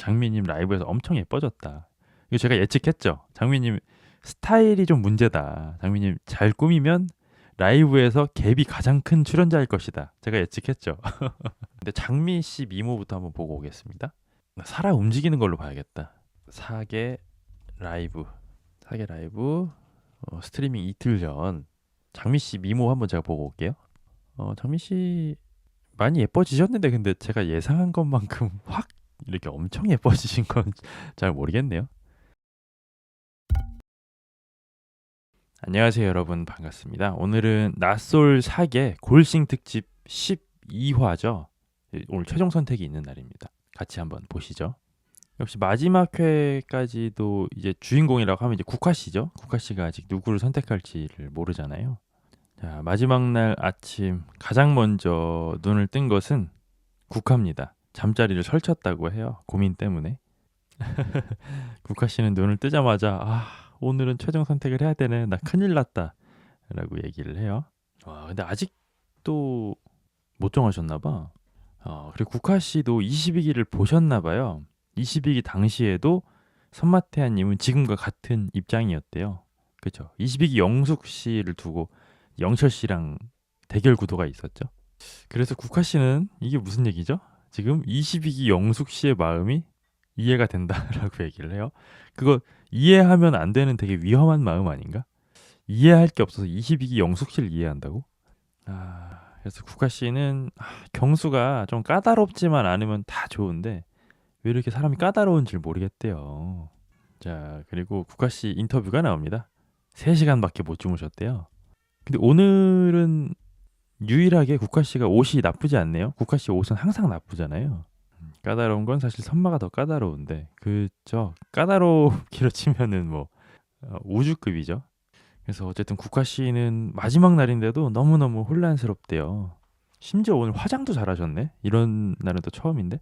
장미님 라이브에서 엄청 예뻐졌다. 이거 제가 예측했죠. 장미님 스타일이 좀 문제다. 장미님 잘 꾸미면 라이브에서 갭이 가장 큰 출연자일 것이다. 제가 예측했죠. 근데 장미 씨 미모부터 한번 보고 오겠습니다. 살아 움직이는 걸로 봐야겠다. 사계 라이브, 사계 라이브 스트리밍 이틀 전 장미 씨 미모 한번 제가 보고 올게요. 장미 씨 많이 예뻐지셨는데 근데 제가 예상한 것만큼 확 이렇게 엄청 예뻐지신 건 잘 모르겠네요. 안녕하세요 여러분 반갑습니다. 오늘은 낯솔 사계 골싱 특집 12화죠. 오늘 최종 선택이 있는 날입니다. 같이 한번 보시죠. 역시 마지막 회까지도 이제 주인공이라고 하면 이제 국화 씨죠. 국화 씨가 아직 누구를 선택할지를 모르잖아요. 자, 마지막 날 아침 가장 먼저 눈을 뜬 것은 국화입니다. 잠자리를 설쳤다고 해요. 고민 때문에. 국화 씨는 눈을 뜨자마자 오늘은 최종 선택을 해야 되네. 나 큰일 났다. 라고 얘기를 해요. 근데 아직도 못 정하셨나 봐. 그리고 국화 씨도 22기를 보셨나 봐요. 22기 당시에도 선마태한 님은 지금과 같은 입장이었대요. 그렇죠. 22기 영숙 씨를 두고 영철 씨랑 대결 구도가 있었죠. 그래서 국화 씨는 이게 무슨 얘기죠? 지금 22기 영숙 씨의 마음이 이해가 된다라고 얘기를 해요. 그거 이해하면 안 되는 되게 위험한 마음 아닌가? 이해할 게 없어서 22기 영숙 씨를 이해한다고? 그래서 국화 씨는 경수가 좀 까다롭지만 않으면 다 좋은데 왜 이렇게 사람이 까다로운지 모르겠대요. 자, 그리고 국화 씨 인터뷰가 나옵니다. 3시간밖에 못 주무셨대요. 근데 오늘은 유일하게 국화 씨가 옷이 나쁘지 않네요. 국화 씨 옷은 항상 나쁘잖아요. 까다로운 건 사실 선마가 더 까다로운데 그죠? 까다롭기로 치면은 뭐 우주급이죠. 그래서 어쨌든 국화 씨는 마지막 날인데도 너무너무 혼란스럽대요. 심지어 오늘 화장도 잘하셨네. 이런 날은 또 처음인데.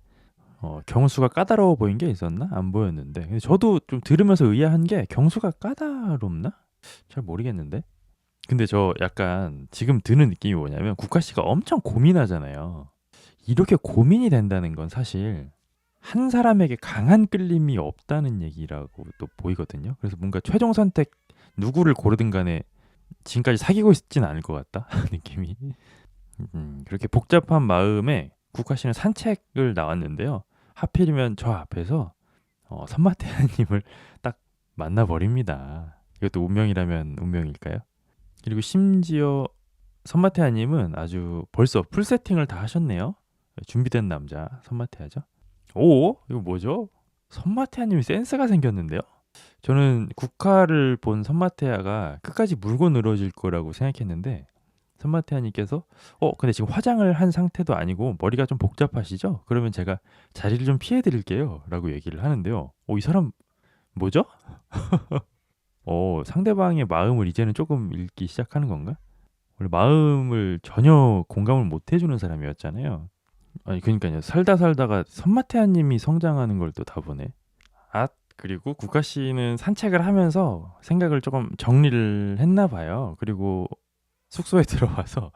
경수가 까다로워 보인 게 있었나? 안 보였는데. 근데 저도 좀 들으면서 의아한 게 경수가 까다롭나? 잘 모르겠는데. 근데 저 약간 지금 드는 느낌이 뭐냐면 국화 씨가 엄청 고민하잖아요. 이렇게 고민이 된다는 건 사실 한 사람에게 강한 끌림이 없다는 얘기라고 또 보이거든요. 그래서 뭔가 최종 선택 누구를 고르든 간에 지금까지 사귀고 있지는 않을 것 같다 느낌이. 그렇게 복잡한 마음에 국화 씨는 산책을 나왔는데요. 하필이면 저 앞에서 선마태야님을 딱 만나버립니다. 이것도 운명이라면 운명일까요? 그리고 심지어 선마태야님은 아주 벌써 풀 세팅을 다 하셨네요. 준비된 남자 선마태야죠. 오, 이거 뭐죠? 선마태야님이 센스가 생겼는데요. 저는 국화를 본 선마태야가 끝까지 물고 늘어질 거라고 생각했는데 선마태야님께서 근데 지금 화장을 한 상태도 아니고 머리가 좀 복잡하시죠? 그러면 제가 자리를 좀 피해 드릴게요 라고 얘기를 하는데요. 이 사람 뭐죠? 상대방의 마음을 이제는 조금 읽기 시작하는 건가? 원래 마음을 전혀 공감을 못 해주는 사람이었잖아요. 아니 그러니까요. 살다 살다가 선마태한 님이 성장하는 걸 또 다 보네. 그리고 국화 씨는 산책을 하면서 생각을 조금 정리를 했나 봐요. 그리고 숙소에 들어와서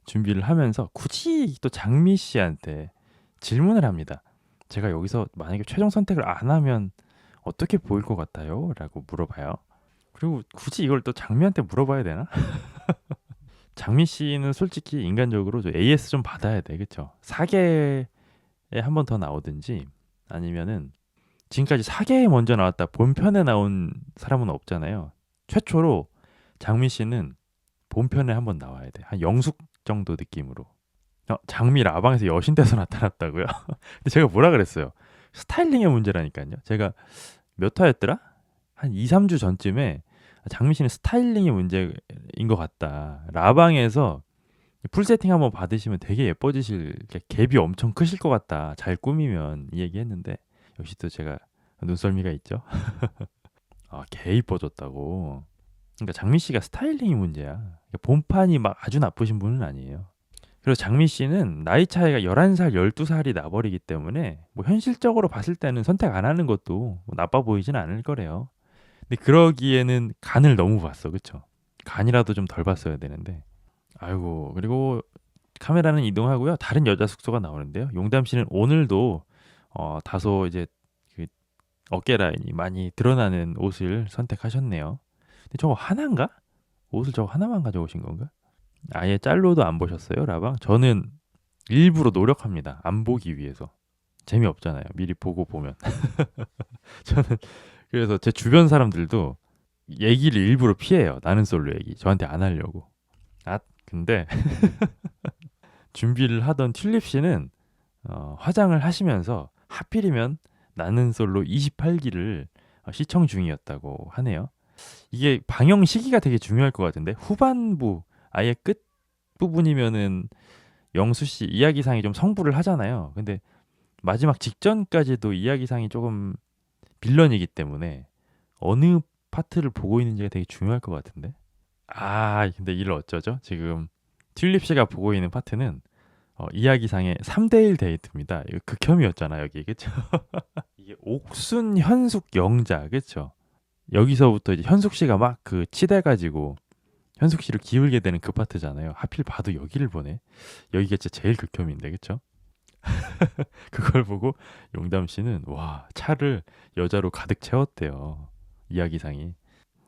준비를 하면서 굳이 또 장미 씨한테 질문을 합니다. 제가 여기서 만약에 최종 선택을 안 하면 어떻게 보일 것 같아요? 라고 물어봐요. 그리고 굳이 이걸 또 장미한테 물어봐야 되나? 장미 씨는 솔직히 인간적으로 AS 좀 받아야 돼. 그쵸? 사계에 한 번 더 나오든지 아니면은 지금까지 사계에 먼저 나왔다 본편에 나온 사람은 없잖아요. 최초로 장미 씨는 본편에 한 번 나와야 돼. 한 영숙 정도 느낌으로. 장미 라방에서 여신 돼서 나타났다고요? 근데 제가 뭐라 그랬어요? 스타일링의 문제라니까요. 제가 몇 화였더라? 한 2, 3주 전쯤에 장미 씨는 스타일링의 문제인 것 같다. 라방에서 풀 세팅 한번 받으시면 되게 예뻐지실 갭이 엄청 크실 것 같다. 잘 꾸미면 이 얘기했는데 역시 또 제가 눈썰미가 있죠. 개 이뻐졌다고. 그러니까 장미 씨가 스타일링이 문제야. 그러니까 본판이 막 아주 나쁘신 분은 아니에요. 그리고 장미 씨는 나이 차이가 11살, 12살이 나버리기 때문에 뭐 현실적으로 봤을 때는 선택 안 하는 것도 뭐 나빠 보이진 않을 거래요. 근데 그러기에는 간을 너무 봤어. 그쵸? 간이라도 좀 덜 봤어야 되는데. 아이고, 그리고 카메라는 이동하고요. 다른 여자 숙소가 나오는데요. 용담 씨는 오늘도 다소 이제 어깨 라인이 많이 드러나는 옷을 선택하셨네요. 근데 저거 하나인가? 옷을 저거 하나만 가져오신 건가? 아예 짤로도 안 보셨어요, 라방? 저는 일부러 노력합니다. 안 보기 위해서. 재미없잖아요. 미리 보고 보면. 저는 그래서 제 주변 사람들도 얘기를 일부러 피해요. 나는 솔로 얘기. 저한테 안 하려고. 아, 근데 준비를 하던 튤립 씨는 화장을 하시면서 하필이면 나는 솔로 28기를 시청 중이었다고 하네요. 이게 방영 시기가 되게 중요할 것 같은데 후반부 아예 끝 부분이면은 영수 씨 이야기상이 좀 성부를 하잖아요. 근데 마지막 직전까지도 이야기상이 조금 빌런이기 때문에 어느 파트를 보고 있는지가 되게 중요할 것 같은데. 아, 근데 이를 어쩌죠? 지금 튤립 씨가 보고 있는 파트는 이야기상의 3대1 데이트입니다. 이거 극혐이었잖아, 여기. 그쵸? 이게 옥순, 현숙, 영자. 그쵸? 여기서부터 이제 현숙 씨가 막 그 치대가지고 현숙 씨를 기울게 되는 그 파트잖아요. 하필 봐도 여기를 보네. 여기가 진짜 제일 극혐인데, 그쵸? 그걸 보고 용담 씨는 와, 차를 여자로 가득 채웠대요. 이야기상이.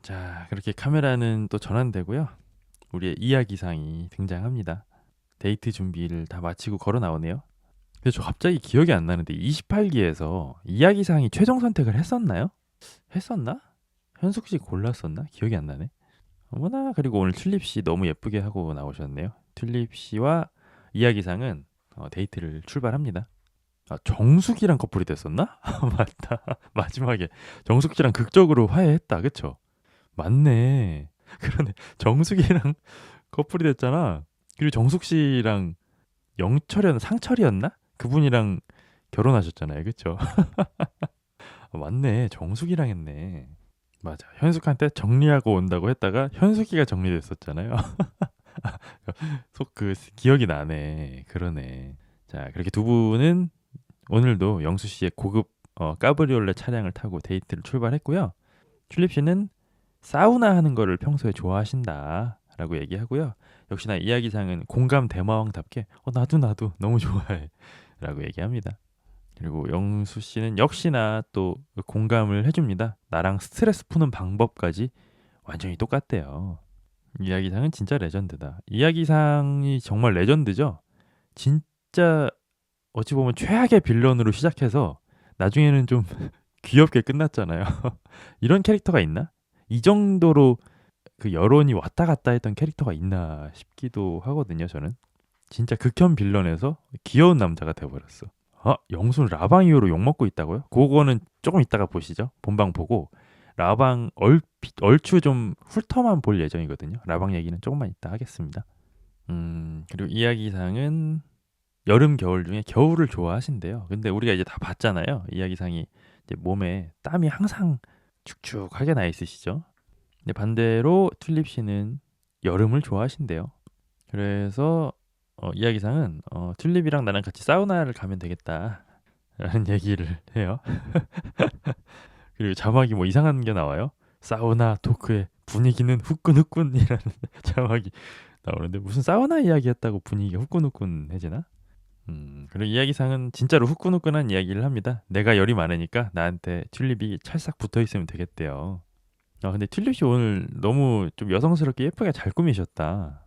자, 그렇게 카메라는 또 전환되고요. 우리의 이야기상이 등장합니다. 데이트 준비를 다 마치고 걸어 나오네요. 근데 저 갑자기 기억이 안 나는데 28기에서 이야기상이 최종 선택을 했었나요? 했었나? 현숙 씨 골랐었나? 기억이 안 나네. 어머나, 그리고 오늘 튤립 씨 너무 예쁘게 하고 나오셨네요. 튤립 씨와 이야기상은 데이트를 출발합니다. 아, 정숙이랑 커플이 됐었나? 맞다. 마지막에 정숙 씨랑 극적으로 화해했다. 그쵸? 맞네. 그러네. 정숙이랑 커플이 됐잖아. 그리고 정숙 씨랑 영철이었나 상철이었나? 그분이랑 결혼하셨잖아요. 그쵸? 맞네. 정숙이랑 했네. 맞아. 현숙한테 정리하고 온다고 했다가 현숙이가 정리됐었잖아요. 속 그 기억이 나네. 그러네. 자, 그렇게 두 분은 오늘도 영수 씨의 고급 까브리올레 차량을 타고 데이트를 출발했고요. 튤립 씨는 사우나 하는 거를 평소에 좋아하신다라고 얘기하고요. 역시나 이야기상은 공감 대마왕답게 나도 너무 좋아해라고 얘기합니다. 그리고 영수 씨는 역시나 또 공감을 해줍니다. 나랑 스트레스 푸는 방법까지 완전히 똑같대요. 이야기상은 진짜 레전드다. 이야기상이 정말 레전드죠. 진짜 어찌 보면 최악의 빌런으로 시작해서 나중에는 좀 귀엽게 끝났잖아요. 이런 캐릭터가 있나? 이 정도로 그 여론이 왔다 갔다 했던 캐릭터가 있나 싶기도 하거든요. 저는 진짜 극혐 빌런에서 귀여운 남자가 돼버렸어. 영순 라방 이후로 욕먹고 있다고요? 그거는 조금 이따가 보시죠. 본방 보고 라방 얼추 좀 훑어만 볼 예정이거든요. 라방 얘기는 조금만 이따 하겠습니다. 그리고 이야기상은 여름 겨울 중에 겨울을 좋아하신대요. 근데 우리가 이제 다 봤잖아요. 이야기상이 이제 몸에 땀이 항상 축축하게 나 있으시죠. 근데 반대로 튤립 씨는 여름을 좋아하신대요. 그래서 이야기상은 튤립이랑 나랑 같이 사우나를 가면 되겠다라는 얘기를 해요. 그리고 자막이 뭐 이상한 게 나와요. 사우나 토크의 분위기는 후끈후끈이라는 자막이 나오는데 무슨 사우나 이야기였다고 분위기가 후끈후끈해지나? 그리고 이야기상은 진짜로 후끈후끈한 이야기를 합니다. 내가 열이 많으니까 나한테 튤립이 찰싹 붙어 있으면 되겠대요. 근데 튤립이 오늘 너무 좀 여성스럽게 예쁘게 잘 꾸미셨다.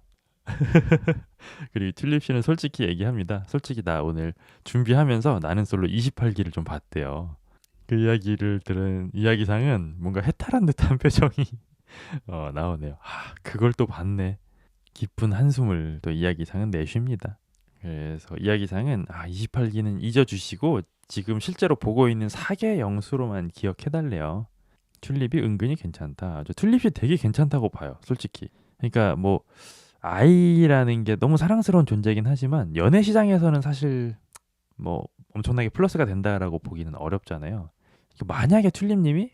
그리고 튤립 씨는 솔직히 얘기합니다. 솔직히 나 오늘 준비하면서 나는 솔로 28기를 좀 봤대요. 그 이야기를 들은 이야기상은 뭔가 해탈한 듯한 표정이 나오네요. 그걸 또 봤네. 깊은 한숨을 또 이야기상은 내쉽니다. 그래서 이야기상은 28기는 잊어주시고 지금 실제로 보고 있는 사계 영수로만 기억해달래요. 튤립이 은근히 괜찮다. 저 튤립이 되게 괜찮다고 봐요. 솔직히. 그러니까 뭐 아이라는 게 너무 사랑스러운 존재이긴 하지만 연애 시장에서는 사실 뭐 엄청나게 플러스가 된다라고 보기는 어렵잖아요. 만약에 튤립님이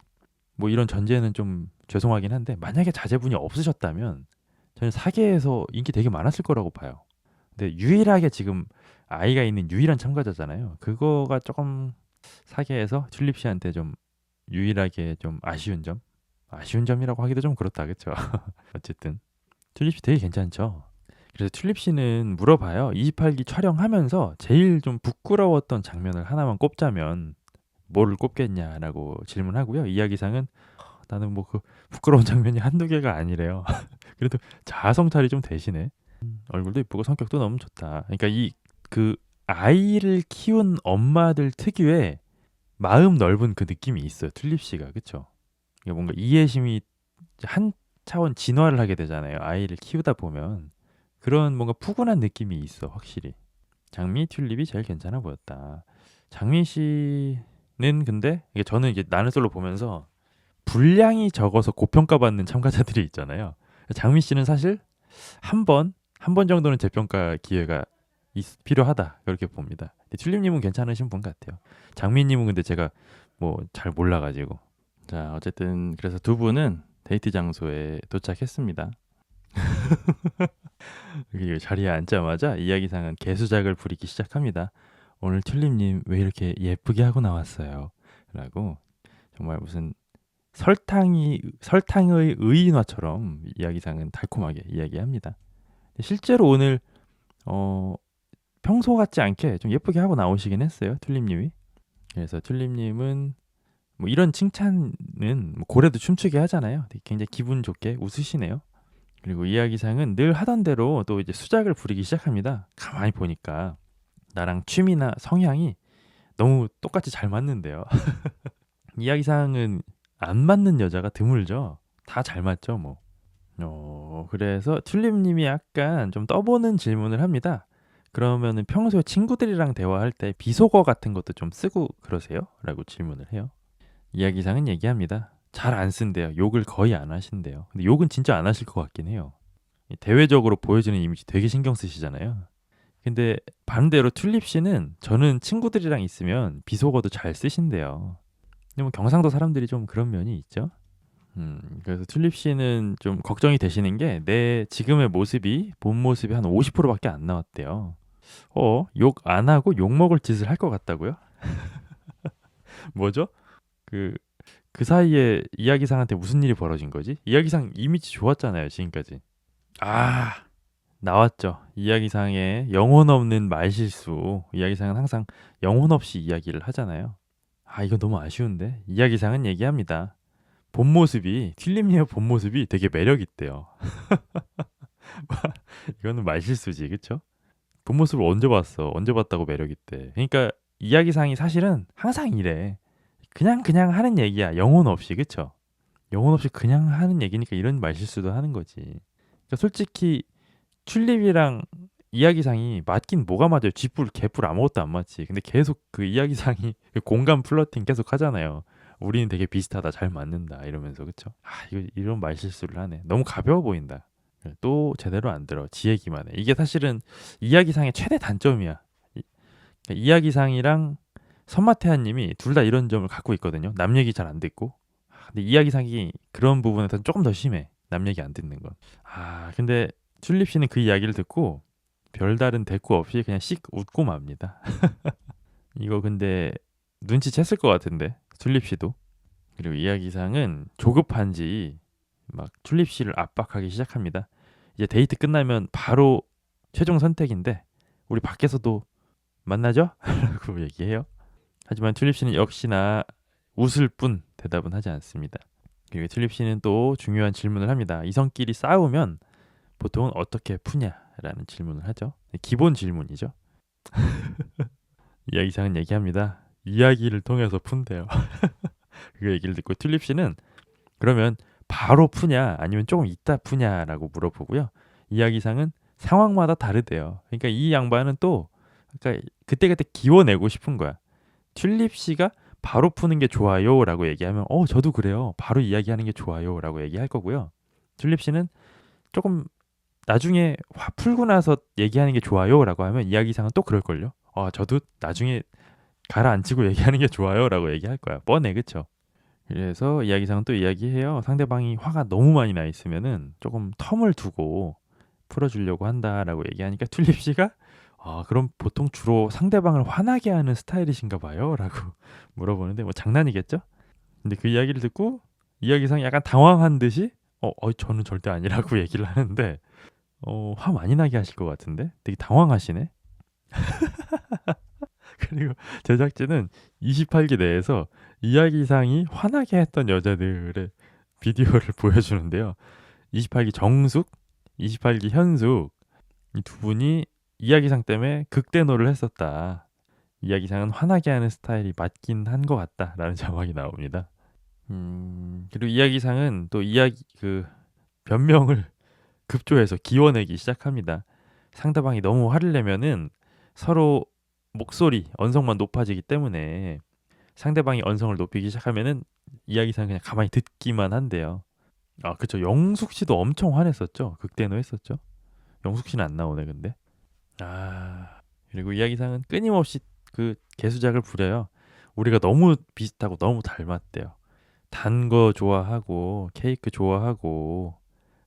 뭐 이런 전제는 좀 죄송하긴 한데 만약에 자제분이 없으셨다면 저는 사계에서 인기 되게 많았을 거라고 봐요. 근데 유일하게 지금 아이가 있는 유일한 참가자잖아요. 그거가 조금 사계에서 튤립 씨한테 좀 유일하게 좀 아쉬운 점? 아쉬운 점이라고 하기도 좀 그렇다, 그쵸? 어쨌든 튤립 씨 되게 괜찮죠. 그래서 튤립 씨는 물어봐요. 28기 촬영하면서 제일 좀 부끄러웠던 장면을 하나만 꼽자면 뭐를 꼽겠냐라고 질문하고요. 이야기상은 나는 뭐 그 부끄러운 장면이 한두 개가 아니래요. 그래도 자아성찰이 좀 되시네. 얼굴도 이쁘고 성격도 너무 좋다. 그러니까 이 그 아이를 키운 엄마들 특유의 마음 넓은 그 느낌이 있어요. 튤립 씨가. 그쵸? 이게 뭔가 이해심이 한 차원 진화를 하게 되잖아요. 아이를 키우다 보면. 그런 뭔가 푸근한 느낌이 있어. 확실히. 장미 튤립이 제일 괜찮아 보였다. 장미 씨는 근데 이게 저는 이게 나는 솔로 보면서 분량이 적어서 고평가받는 참가자들이 있잖아요. 장미 씨는 사실 한 번 정도는 재평가 기회가 필요하다 그렇게 봅니다. 튤립님은 괜찮으신 분 같아요. 장미님은 근데 제가 뭐 잘 몰라가지고. 자, 어쨌든 그래서 두 분은 데이트 장소에 도착했습니다. 그리고 자리에 앉자마자 이야기상은 개수작을 부리기 시작합니다. 오늘 튤립님 왜 이렇게 예쁘게 하고 나왔어요? 라고 정말 무슨 설탕의 의인화처럼 이야기상은 달콤하게 이야기합니다. 실제로 오늘 어, 평소 같지 않게 좀 예쁘게 하고 나오시긴 했어요. 튤립님이. 그래서 튤립님은 뭐 이런 칭찬은 뭐 고래도 춤추게 하잖아요. 되게 굉장히 기분 좋게 웃으시네요. 그리고 이야기상은 늘 하던 대로 또 이제 수작을 부리기 시작합니다. 가만히 보니까 나랑 취미나 성향이 너무 똑같이 잘 맞는데요. 이야기상은 안 맞는 여자가 드물죠. 다 잘 맞죠, 뭐. 그래서 튤립님이 약간 좀 떠보는 질문을 합니다. 그러면은 평소에 친구들이랑 대화할 때 비속어 같은 것도 좀 쓰고 그러세요? 라고 질문을 해요. 이야기상은 얘기합니다. 잘 안 쓴대요. 욕을 거의 안 하신대요. 근데 욕은 진짜 안 하실 것 같긴 해요. 대외적으로 보여지는 이미지 되게 신경 쓰시잖아요. 근데 반대로 튤립 씨는 저는 친구들이랑 있으면 비속어도 잘 쓰신대요. 근데 뭐 경상도 사람들이 좀 그런 면이 있죠. 그래서 튤립 씨는 좀 걱정이 되시는 게 내 지금의 모습이 본 모습이 한 50%밖에 안 나왔대요. 욕 안 하고 욕 먹을 짓을 할 것 같다고요? 뭐죠? 그, 그 사이에 이야기상한테 무슨 일이 벌어진 거지? 이야기상 이미지 좋았잖아요, 지금까지. 아, 나왔죠. 이야기상의 영혼 없는 말실수. 이야기상은 항상 영혼 없이 이야기를 하잖아요. 아, 이거 너무 아쉬운데. 이야기상은 얘기합니다. 본 모습이 튤립님의 본 모습이 되게 매력 있대요. 이거는 말실수지, 그쵸? 본 모습을 언제 봤어? 언제 봤다고 매력 있대? 그러니까 이야기상이 사실은 항상 이래. 그냥 하는 얘기야. 영혼 없이, 그쵸? 영혼 없이 그냥 하는 얘기니까 이런 말실수도 하는 거지. 그러니까 솔직히 튤립이랑 이야기상이 맞긴 뭐가 맞아요? 쥐뿔, 개뿔 아무것도 안 맞지. 근데 계속 그 이야기상이 그 공감 플러팅 계속 하잖아요. 우리는 되게 비슷하다, 잘 맞는다 이러면서 그쵸? 이거 이런 말실수를 하네. 너무 가벼워 보인다. 또 제대로 안 들어. 지 얘기만 해. 이게 사실은 이야기상의 최대 단점이야. 이야기상이랑 선마태한님이 둘 다 이런 점을 갖고 있거든요. 남 얘기 잘 안 듣고. 근데 이야기상이 그런 부분에서는 조금 더 심해. 남 얘기 안 듣는 건. 근데 튤립 씨는 그 이야기를 듣고 별다른 대꾸 없이 그냥 씩 웃고 맙니다. 이거 근데 눈치챘을 것 같은데 튤립 씨도. 그리고 이야기상은 조급한지 막 튤립 씨를 압박하기 시작합니다. 이제 데이트 끝나면 바로 최종 선택인데 우리 밖에서도 만나죠? 라고 얘기해요. 하지만 튤립 씨는 역시나 웃을 뿐 대답은 하지 않습니다. 그리고 튤립 씨는 또 중요한 질문을 합니다. 이성끼리 싸우면 보통은 어떻게 푸냐라는 질문을 하죠. 기본 질문이죠. 이야기상은 얘기합니다. 이야기를 통해서 푼대요. 그 얘기를 듣고 튤립 씨는 그러면 바로 푸냐 아니면 조금 이따 푸냐라고 물어보고요. 이야기상은 상황마다 다르대요. 그러니까 이 양반은 또 그러니까 그때그때 기워내고 싶은 거야. 튤립 씨가 바로 푸는 게 좋아요라고 얘기하면 저도 그래요. 바로 이야기하는 게 좋아요라고 얘기할 거고요. 튤립 씨는 조금 나중에 화 풀고 나서 얘기하는 게 좋아요라고 하면 이야기상은 또 그럴걸요. 저도 나중에 가라앉히고 얘기하는 게 좋아요라고 얘기할 거야. 뻔해, 그쵸? 그래서 이야기상은 또 이야기해요. 상대방이 화가 너무 많이 나 있으면은 조금 텀을 두고 풀어주려고 한다라고 얘기하니까 튤립 씨가 그럼 보통 주로 상대방을 화나게 하는 스타일이신가 봐요? 라고 물어보는데 뭐 장난이겠죠? 근데 그 이야기를 듣고 이야기상이 약간 당황한 듯이 저는 절대 아니라고 얘기를 하는데 화 많이 나게 하실 것 같은데 되게 당황하시네. 그리고 제작진은 28기 내에서 이야기상이 화나게 했던 여자들의 비디오를 보여주는데요. 28기 정숙, 28기 현숙 이 두 분이 이야기상 때문에 극대노를 했었다. 이야기상은 화나게 하는 스타일이 맞긴 한 것 같다라는 자막이 나옵니다. 그리고 이야기상은 또 이야기 그 변명을 급조해서 기워내기 시작합니다. 상대방이 너무 화를 내면은 서로 목소리, 언성만 높아지기 때문에 상대방이 언성을 높이기 시작하면은 이야기상 그냥 가만히 듣기만 한대요. 아, 그쵸. 영숙 씨도 엄청 화냈었죠. 극대노 했었죠. 영숙 씨는 안 나오네, 근데. 아, 그리고 이야기상은 끊임없이 그 개수작을 부려요. 우리가 너무 비슷하고 너무 닮았대요. 단 거 좋아하고 케이크 좋아하고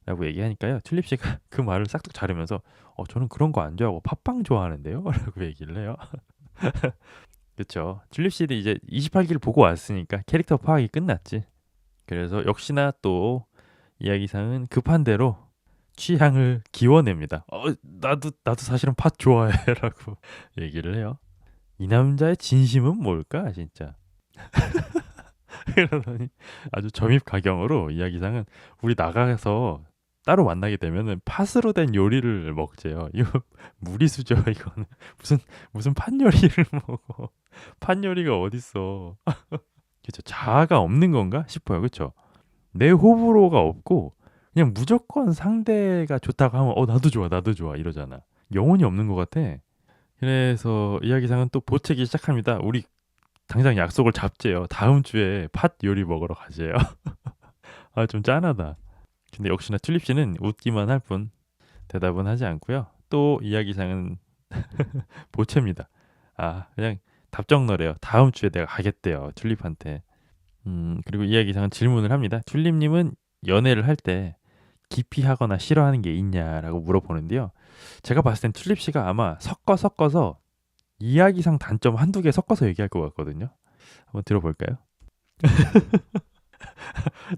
라고 얘기하니까요. 튤립 씨가 그 말을 싹둑 자르면서 저는 그런 거 안 좋아하고 팥빵 좋아하는데요. 라고 얘기를 해요. 그쵸. 튤립 씨도 이제 28기를 보고 왔으니까 캐릭터 파악이 끝났지. 그래서 역시나 또 이야기상은 급한 대로 취향을 기워냅니다. 나도 사실은 팥 좋아해라고 얘기를 해요. 이 남자의 진심은 뭘까 진짜. 그러더니 아주 점입가경으로 이야기상은 우리 나가서 따로 만나게 되면은 팥으로 된 요리를 먹재요. 이거 무리수죠. 이거는 무슨 팥 요리를 먹어. 팥 요리가 어딨어. 그쵸. 자아가 없는 건가 싶어요. 그쵸. 내 호불호가 없고 그냥 무조건 상대가 좋다고 하면 나도 좋아 이러잖아. 영혼이 없는 것 같아. 그래서 이야기상은 또 보채기 시작합니다. 우리 당장 약속을 잡재요. 다음 주에 팥 요리 먹으러 가재요. 아, 좀 짠하다. 근데 역시나 튤립 씨는 웃기만 할 뿐 대답은 하지 않고요. 또 이야기상은 보채입니다. 아, 그냥 답정너래요. 다음 주에 내가 가겠대요. 튤립한테. 그리고 이야기상은 질문을 합니다. 튤립님은 연애를 할 때 기피하거나 싫어하는 게 있냐라고 물어보는데요. 제가 봤을 땐 튤립 씨가 아마 섞어서 이야기상 단점 한두 개 섞어서 얘기할 것 같거든요. 한번 들어볼까요?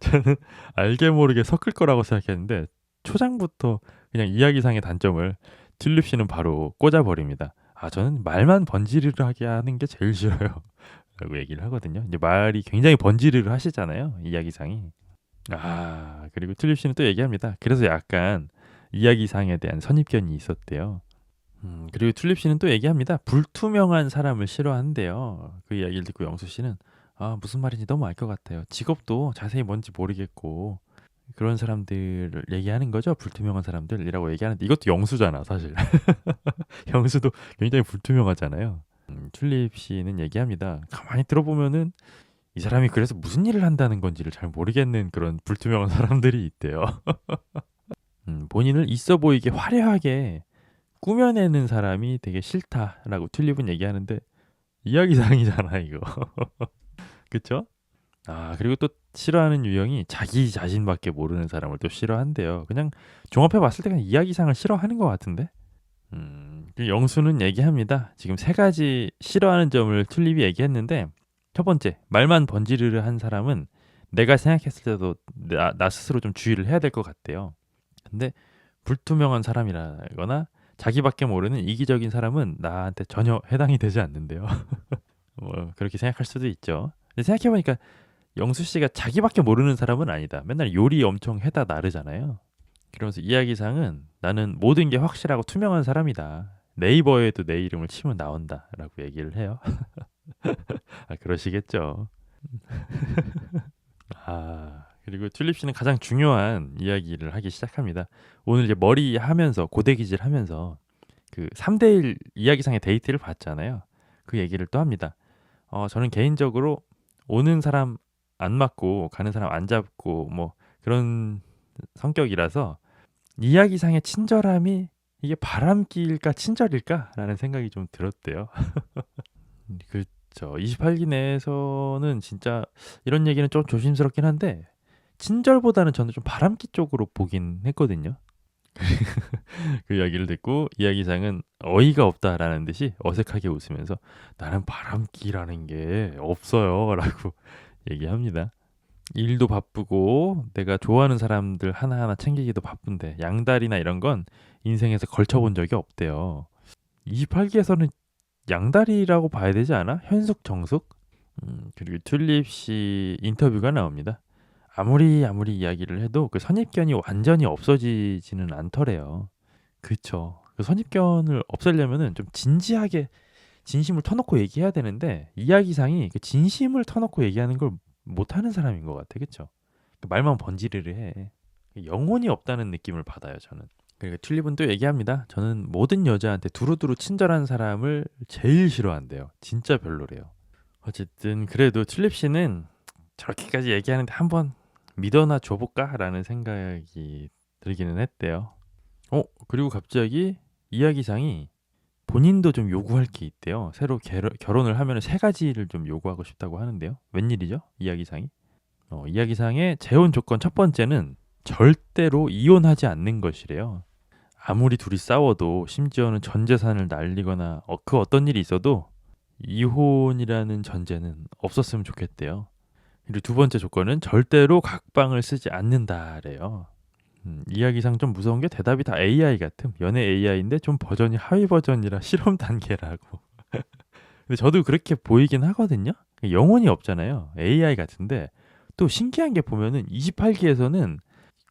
저는 알게 모르게 섞을 거라고 생각했는데 초장부터 그냥 이야기상의 단점을 튤립 씨는 바로 꽂아버립니다. 아, 저는 말만 번지르르하게 하는 게 제일 싫어요. 라고 얘기를 하거든요. 이제 말이 굉장히 번지르르 하시잖아요. 이야기상이. 아, 그리고 튤립 씨는 또 얘기합니다. 그래서 약간 이야기상에 대한 선입견이 있었대요. 그리고 튤립 씨는 또 얘기합니다. 불투명한 사람을 싫어한대요. 그 이야기를 듣고 영수 씨는 무슨 말인지 너무 알 것 같아요. 직업도 자세히 뭔지 모르겠고 그런 사람들을 얘기하는 거죠. 불투명한 사람들이라고 얘기하는데 이것도 영수잖아, 사실. 영수도 굉장히 불투명하잖아요. 튤립 씨는 얘기합니다. 가만히 들어보면은 이 사람이 그래서 무슨 일을 한다는 건지를 잘 모르겠는 그런 불투명한 사람들이 있대요. 본인을 있어 보이게 화려하게 꾸며내는 사람이 되게 싫다라고 튤립은 얘기하는데 이야기상이잖아 이거. 그쵸? 아, 그리고 또 싫어하는 유형이 자기 자신밖에 모르는 사람을 또 싫어한대요. 그냥 종합해 봤을 때 그냥 이야기상을 싫어하는 것 같은데. 그 영수는 얘기합니다. 지금 세 가지 싫어하는 점을 튤립이 얘기했는데 첫 번째, 말만 번지르르 한 사람은 내가 생각했을 때도 나 스스로 좀 주의를 해야 될 것 같대요. 근데 불투명한 사람이라거나 자기밖에 모르는 이기적인 사람은 나한테 전혀 해당이 되지 않는데요. 뭐 그렇게 생각할 수도 있죠. 근데 생각해보니까 영수 씨가 자기밖에 모르는 사람은 아니다. 맨날 요리 엄청 해다 나르잖아요. 그러면서 이야기상은 나는 모든 게 확실하고 투명한 사람이다. 네이버에도 내 이름을 치면 나온다라고 얘기를 해요. 아, 그러시겠죠. 아, 그리고 튤립 씨는 가장 중요한 이야기를 하기 시작합니다. 오늘 이제 머리 하면서 고데기질 하면서 그 3대1 이야기상의 데이트를 봤잖아요. 그 얘기를 또 합니다. 저는 개인적으로 오는 사람 안 맞고 가는 사람 안 잡고 뭐 그런 성격이라서 이야기상의 친절함이 이게 바람기일까 친절일까라는 생각이 좀 들었대요. 그렇죠. 28기 내에서는 진짜 이런 얘기는 좀 조심스럽긴 한데 친절보다는 저는 좀 바람기 쪽으로 보긴 했거든요. 그 이야기를 듣고 이야기상은 어이가 없다라는 듯이 어색하게 웃으면서 나는 바람기라는 게 없어요라고 얘기합니다. 일도 바쁘고 내가 좋아하는 사람들 하나하나 챙기기도 바쁜데 양다리나 이런 건 인생에서 걸쳐본 적이 없대요. 28기에서는 양다리라고 봐야 되지 않아? 현숙, 정숙? 그리고 튤립 씨 인터뷰가 나옵니다. 아무리 이야기를 해도 그 선입견이 완전히 없어지지는 않더래요. 그쵸. 그 선입견을 없애려면은 좀 진지하게 진심을 터놓고 얘기해야 되는데 이야기상이 그 진심을 터놓고 얘기하는 걸 못하는 사람인 것 같아. 그쵸? 그 말만 번지르르 해. 영혼이 없다는 느낌을 받아요, 저는. 그리고 튤립은 또 얘기합니다. 저는 모든 여자한테 두루두루 친절한 사람을 제일 싫어한대요. 진짜 별로래요. 어쨌든 그래도 튤립 씨는 저렇게까지 얘기하는데 한번 믿어나 줘볼까라는 생각이 들기는 했대요. 그리고 갑자기 이야기상이 본인도 좀 요구할 게 있대요. 새로 결혼을 하면 세 가지를 좀 요구하고 싶다고 하는데요. 웬일이죠? 이야기상이? 이야기상의 재혼 조건 첫 번째는 절대로 이혼하지 않는 것이래요. 아무리 둘이 싸워도 심지어는 전 재산을 날리거나 그 어떤 일이 있어도 이혼이라는 전제는 없었으면 좋겠대요. 그리고 두 번째 조건은 절대로 각방을 쓰지 않는다래요. 이야기상 좀 무서운 게 대답이 다 AI 같음. 연애 AI인데 좀 버전이 하위 버전이라 실험 단계라고. 근데 저도 그렇게 보이긴 하거든요. 영혼이 없잖아요. AI 같은데 또 신기한 게 보면은 28기에서는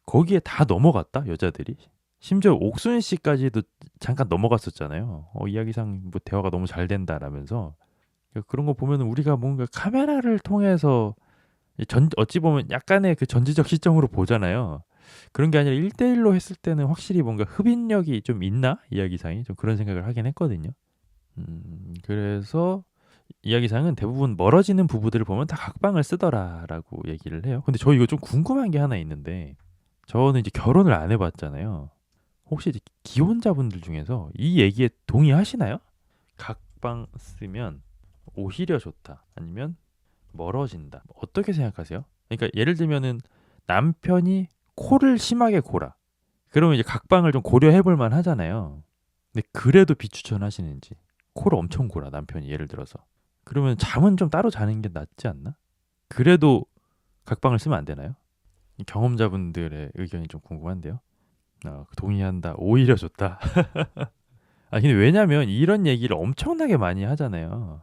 거기에 다 넘어갔다 여자들이. 심지어 옥순 씨까지도 잠깐 넘어갔었잖아요. 이야기상 뭐 대화가 너무 잘 된다라면서 그런 거 보면은 우리가 뭔가 카메라를 통해서 어찌 보면 약간의 그 전지적 시점으로 보잖아요. 그런 게 아니라 1대1로 했을 때는 확실히 뭔가 흡인력이 좀 있나? 이야기상이 좀 그런 생각을 하긴 했거든요. 그래서 이야기상은 대부분 멀어지는 부부들을 보면 다 각방을 쓰더라라고 얘기를 해요. 근데 저 이거 좀 궁금한 게 하나 있는데 저는 이제 결혼을 안 해봤잖아요. 혹시 이제 기혼자분들 중에서 이 얘기에 동의하시나요? 각방 쓰면 오히려 좋다. 아니면 멀어진다. 어떻게 생각하세요? 그러니까 예를 들면은 남편이 코를 심하게 골아. 그러면 이제 각방을 좀 고려해 볼 만 하잖아요. 근데 그래도 비추천하시는지. 코를 엄청 골아 남편이 예를 들어서. 그러면 잠은 좀 따로 자는 게 낫지 않나? 그래도 각방을 쓰면 안 되나요? 경험자분들의 의견이 좀 궁금한데요. 동의한다. 오히려 좋다. 근데 왜냐면 이런 얘기를 엄청나게 많이 하잖아요.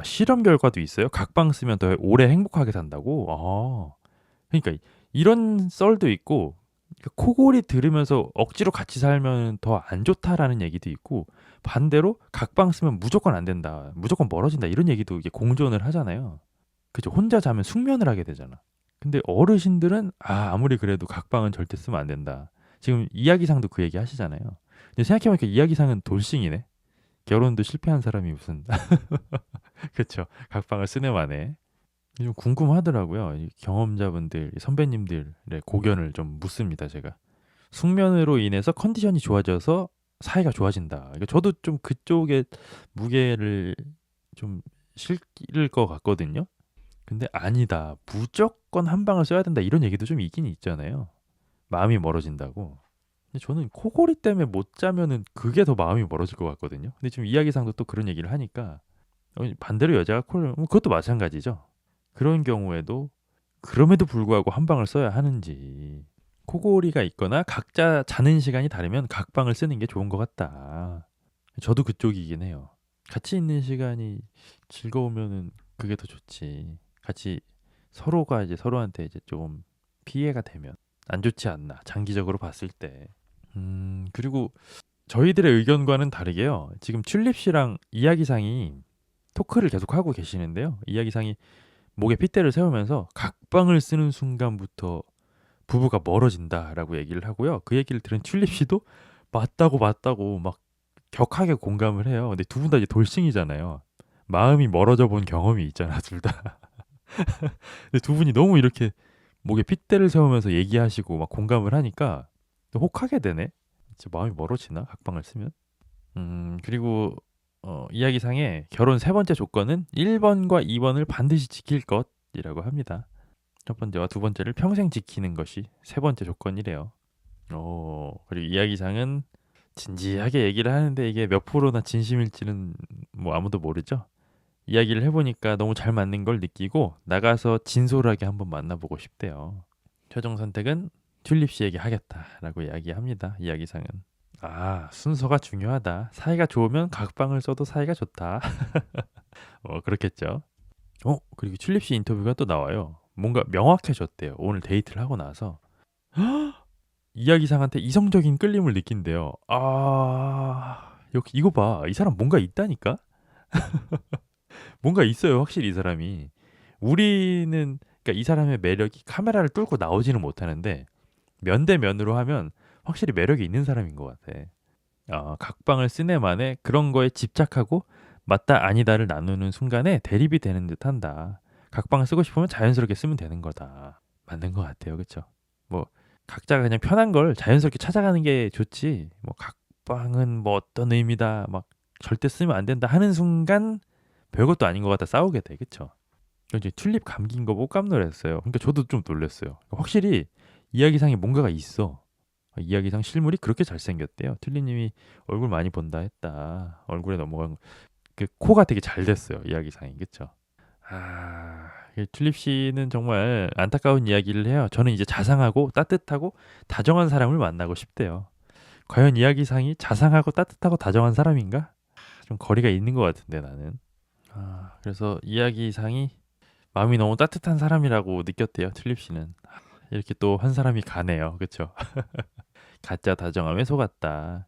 실험 결과도 있어요? 각방 쓰면 더 오래 행복하게 산다고? 그러니까 이런 썰도 있고 코골이 들으면서 억지로 같이 살면 더 안 좋다라는 얘기도 있고 반대로 각방 쓰면 무조건 안 된다. 무조건 멀어진다. 이런 얘기도 이게 공존을 하잖아요. 그죠? 혼자 자면 숙면을 하게 되잖아. 근데 어르신들은 아무리 그래도 각방은 절대 쓰면 안 된다. 지금 이야기상도 그 얘기 하시잖아요. 근데 생각해보니까 이야기상은 돌싱이네. 결혼도 실패한 사람이 무슨 그쵸? 각방을 쓰네 마네. 좀 궁금하더라고요. 이 경험자분들, 선배님들의 고견을 좀 묻습니다, 제가. 숙면으로 인해서 컨디션이 좋아져서 사이가 좋아진다. 그러니까 저도 좀 그쪽에 무게를 좀 실을 것 같거든요. 근데 아니다. 무조건 한 방을 써야 된다. 이런 얘기도 좀 있긴 있잖아요. 마음이 멀어진다고. 근데 저는 코골이 때문에 못 자면은 그게 더 마음이 멀어질 것 같거든요. 근데 지금 이야기상도 또 그런 얘기를 하니까 반대로 여자가 코를 그것도 마찬가지죠. 그런 경우에도 그럼에도 불구하고 한 방을 써야 하는지 코골이가 있거나 각자 자는 시간이 다르면 각방을 쓰는 게 좋은 것 같다. 저도 그쪽이긴 해요. 같이 있는 시간이 즐거우면은 그게 더 좋지. 같이 서로가 이제 서로한테 이제 좀 피해가 되면 안 좋지 않나. 장기적으로 봤을 때. 그리고 저희들의 의견과는 다르게요. 지금 튤립 씨랑 이야기상이 토크를 계속 하고 계시는데요. 이야기상이 목에 핏대를 세우면서 각방을 쓰는 순간부터 부부가 멀어진다라고 얘기를 하고요. 그 얘기를 들은 튤립 씨도 맞다고 막 격하게 공감을 해요. 근데 두 분 다 이제 돌싱이잖아요. 마음이 멀어져 본 경험이 있잖아, 둘 다. 근데 두 분이 너무 이렇게 목에 핏대를 세우면서 얘기하시고 막 공감을 하니까 혹하게 되네. 진짜 마음이 멀어지나? 각방을 쓰면? 그리고 이야기상에 결혼 세 번째 조건은 1번과 2번을 반드시 지킬 것이라고 합니다. 첫 번째와 두 번째를 평생 지키는 것이 세 번째 조건이래요. 그리고 이야기상은 진지하게 얘기를 하는데 이게 몇 프로나 진심일지는 뭐 아무도 모르죠. 이야기를 해보니까 너무 잘 맞는 걸 느끼고 나가서 진솔하게 한번 만나보고 싶대요. 최종 선택은 튤립 씨에게 하겠다라고 이야기합니다. 이야기상은. 아, 순서가 중요하다. 사이가 좋으면 각방을 써도 사이가 좋다. 그렇겠죠. 그리고 튤립 씨 인터뷰가 또 나와요. 뭔가 명확해졌대요. 오늘 데이트를 하고 나서 이야기상한테 이성적인 끌림을 느낀대요. 아, 역시 이거 봐. 이 사람 뭔가 있다니까? 뭔가 있어요. 확실히 이 사람이. 우리는 그러니까 이 사람의 매력이 카메라를 뚫고 나오지는 못하는데 면대면으로 하면 확실히 매력이 있는 사람인 것 같아. 각방을 쓴애 만에 그런 거에 집착하고 맞다 아니다를 나누는 순간에 대립이 되는 듯한다. 각방을 쓰고 싶으면 자연스럽게 쓰면 되는 거다. 맞는 것 같아요, 그렇죠? 뭐 각자가 그냥 편한 걸 자연스럽게 찾아가는 게 좋지. 뭐 각방은 뭐 어떤 의미다, 막 절대 쓰면 안 된다 하는 순간 별것도 아닌 것 같아 싸우게 돼, 그렇죠? 이제 튤립 감긴 거 보고 깜놀했어요. 그러니까 저도 좀 놀랐어요. 확실히 이야기상에 뭔가가 있어. 이야기상 실물이 그렇게 잘생겼대요. 튤립님이 얼굴 많이 본다 했다. 얼굴에 넘어간 그 코가 되게 잘 됐어요. 이야기상이 그쵸? 튤립 씨는 정말 안타까운 이야기를 해요. 저는 이제 자상하고 따뜻하고 다정한 사람을 만나고 싶대요. 과연 이야기상이 자상하고 따뜻하고 다정한 사람인가? 좀 거리가 있는 것 같은데 나는. 그래서 이야기상이 마음이 너무 따뜻한 사람이라고 느꼈대요. 튤립 씨는. 이렇게 또 한 사람이 가네요. 그쵸? 가짜 다정함에 속았다.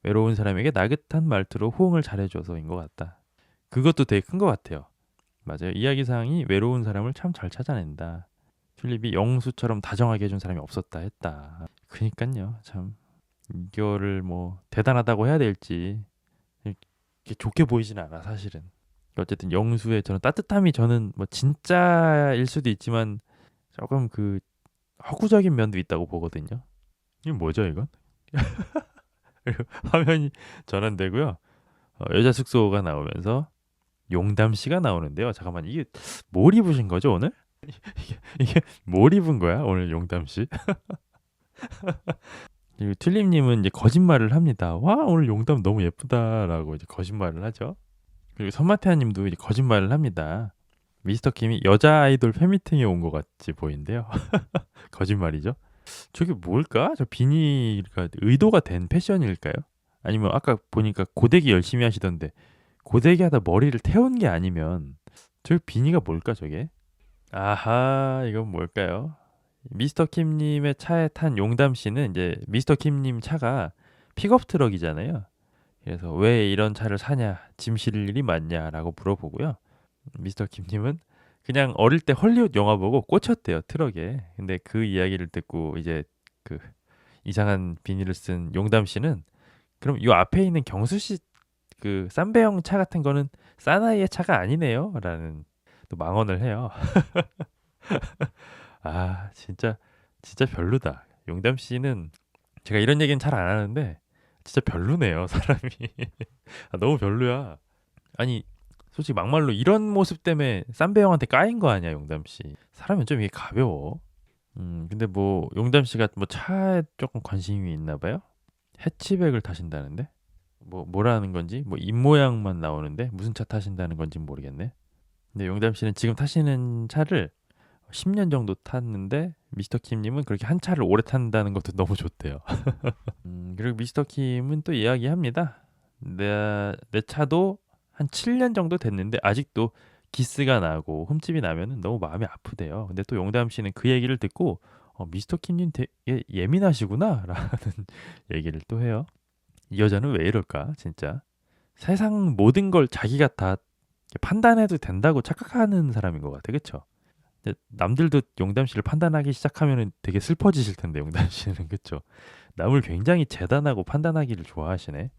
외로운 사람에게 나긋한 말투로 호응을 잘해줘서인 것 같다. 그것도 되게 큰 것 같아요. 맞아요. 이야기상이 외로운 사람을 참 잘 찾아낸다. 튤립이 영수처럼 다정하게 해준 사람이 없었다 했다. 그니까요. 참 이거를 뭐 대단하다고 해야 될지 이렇게 좋게 보이진 않아 사실은. 어쨌든 영수의 저는 따뜻함이 저는 뭐 진짜일 수도 있지만 조금 그 허구적인 면도 있다고 보거든요. 이게 뭐죠 이건? 화면이 전환되고요. 여자 숙소가 나오면서 용담 씨가 나오는데요. 잠깐만 이게 뭘 입으신 거죠 오늘? 이게 뭘 입은 거야 오늘 용담 씨? 그리고 튤립님은 이제 거짓말을 합니다. 와 오늘 용담 너무 예쁘다라고 이제 거짓말을 하죠. 그리고 선마태아님도 이제 거짓말을 합니다. 미스터 킴이 여자 아이돌 팬미팅에 온 것 같이 보인대요. 거짓말이죠. 저게 뭘까? 저 비니가 의도가 된 패션일까요? 아니면 아까 보니까 고데기 열심히 하시던데 고데기 하다 머리를 태운 게 아니면 저 비니가 뭘까 저게? 아하 이건 뭘까요? 미스터 킴님의 차에 탄 용담 씨는 이제 미스터 킴님 차가 픽업 트럭이잖아요. 그래서 왜 이런 차를 사냐, 짐 실을 일이 많냐라고 물어보고요. 미스터 킴님은 그냥 어릴 때 헐리우드 영화 보고 꽂혔대요 트럭에. 근데 그 이야기를 듣고 이제 그 이상한 비닐을 쓴 용담 씨는 그럼 이 앞에 있는 경수 씨 그 쌈배형 차 같은 거는 사나이의 차가 아니네요라는 또 망언을 해요. 진짜 진짜 별로다. 용담 씨는 제가 이런 얘기는 잘 안 하는데 진짜 별로네요 사람이. 너무 별로야. 아니 솔직히 막말로 이런 모습 때문에 쌈배 형한테 까인 거 아니야 용담 씨. 사람은 좀 이게 가벼워. 근데 뭐 용담 씨가 뭐 차에 조금 관심이 있나 봐요. 해치백을 타신다는데 뭐라는 건지 뭐 입 모양만 나오는데 무슨 차 타신다는 건지 모르겠네. 근데 용담 씨는 지금 타시는 차를 10년 정도 탔는데 미스터 킴님은 그렇게 한 차를 오래 탄다는 것도 너무 좋대요. 그리고 미스터 킴은 또 이야기합니다. 내 차도 한 7년 정도 됐는데 아직도 기스가 나고 흠집이 나면 너무 마음이 아프대요. 근데 또 용담 씨는 그 얘기를 듣고 미스터 킴님 되게 예민하시구나 라는 얘기를 또 해요. 이 여자는 왜 이럴까 진짜. 세상 모든 걸 자기가 다 판단해도 된다고 착각하는 사람인 것 같아. 그쵸? 근데 남들도 용담 씨를 판단하기 시작하면 되게 슬퍼지실 텐데 용담 씨는 그쵸? 남을 굉장히 재단하고 판단하기를 좋아하시네.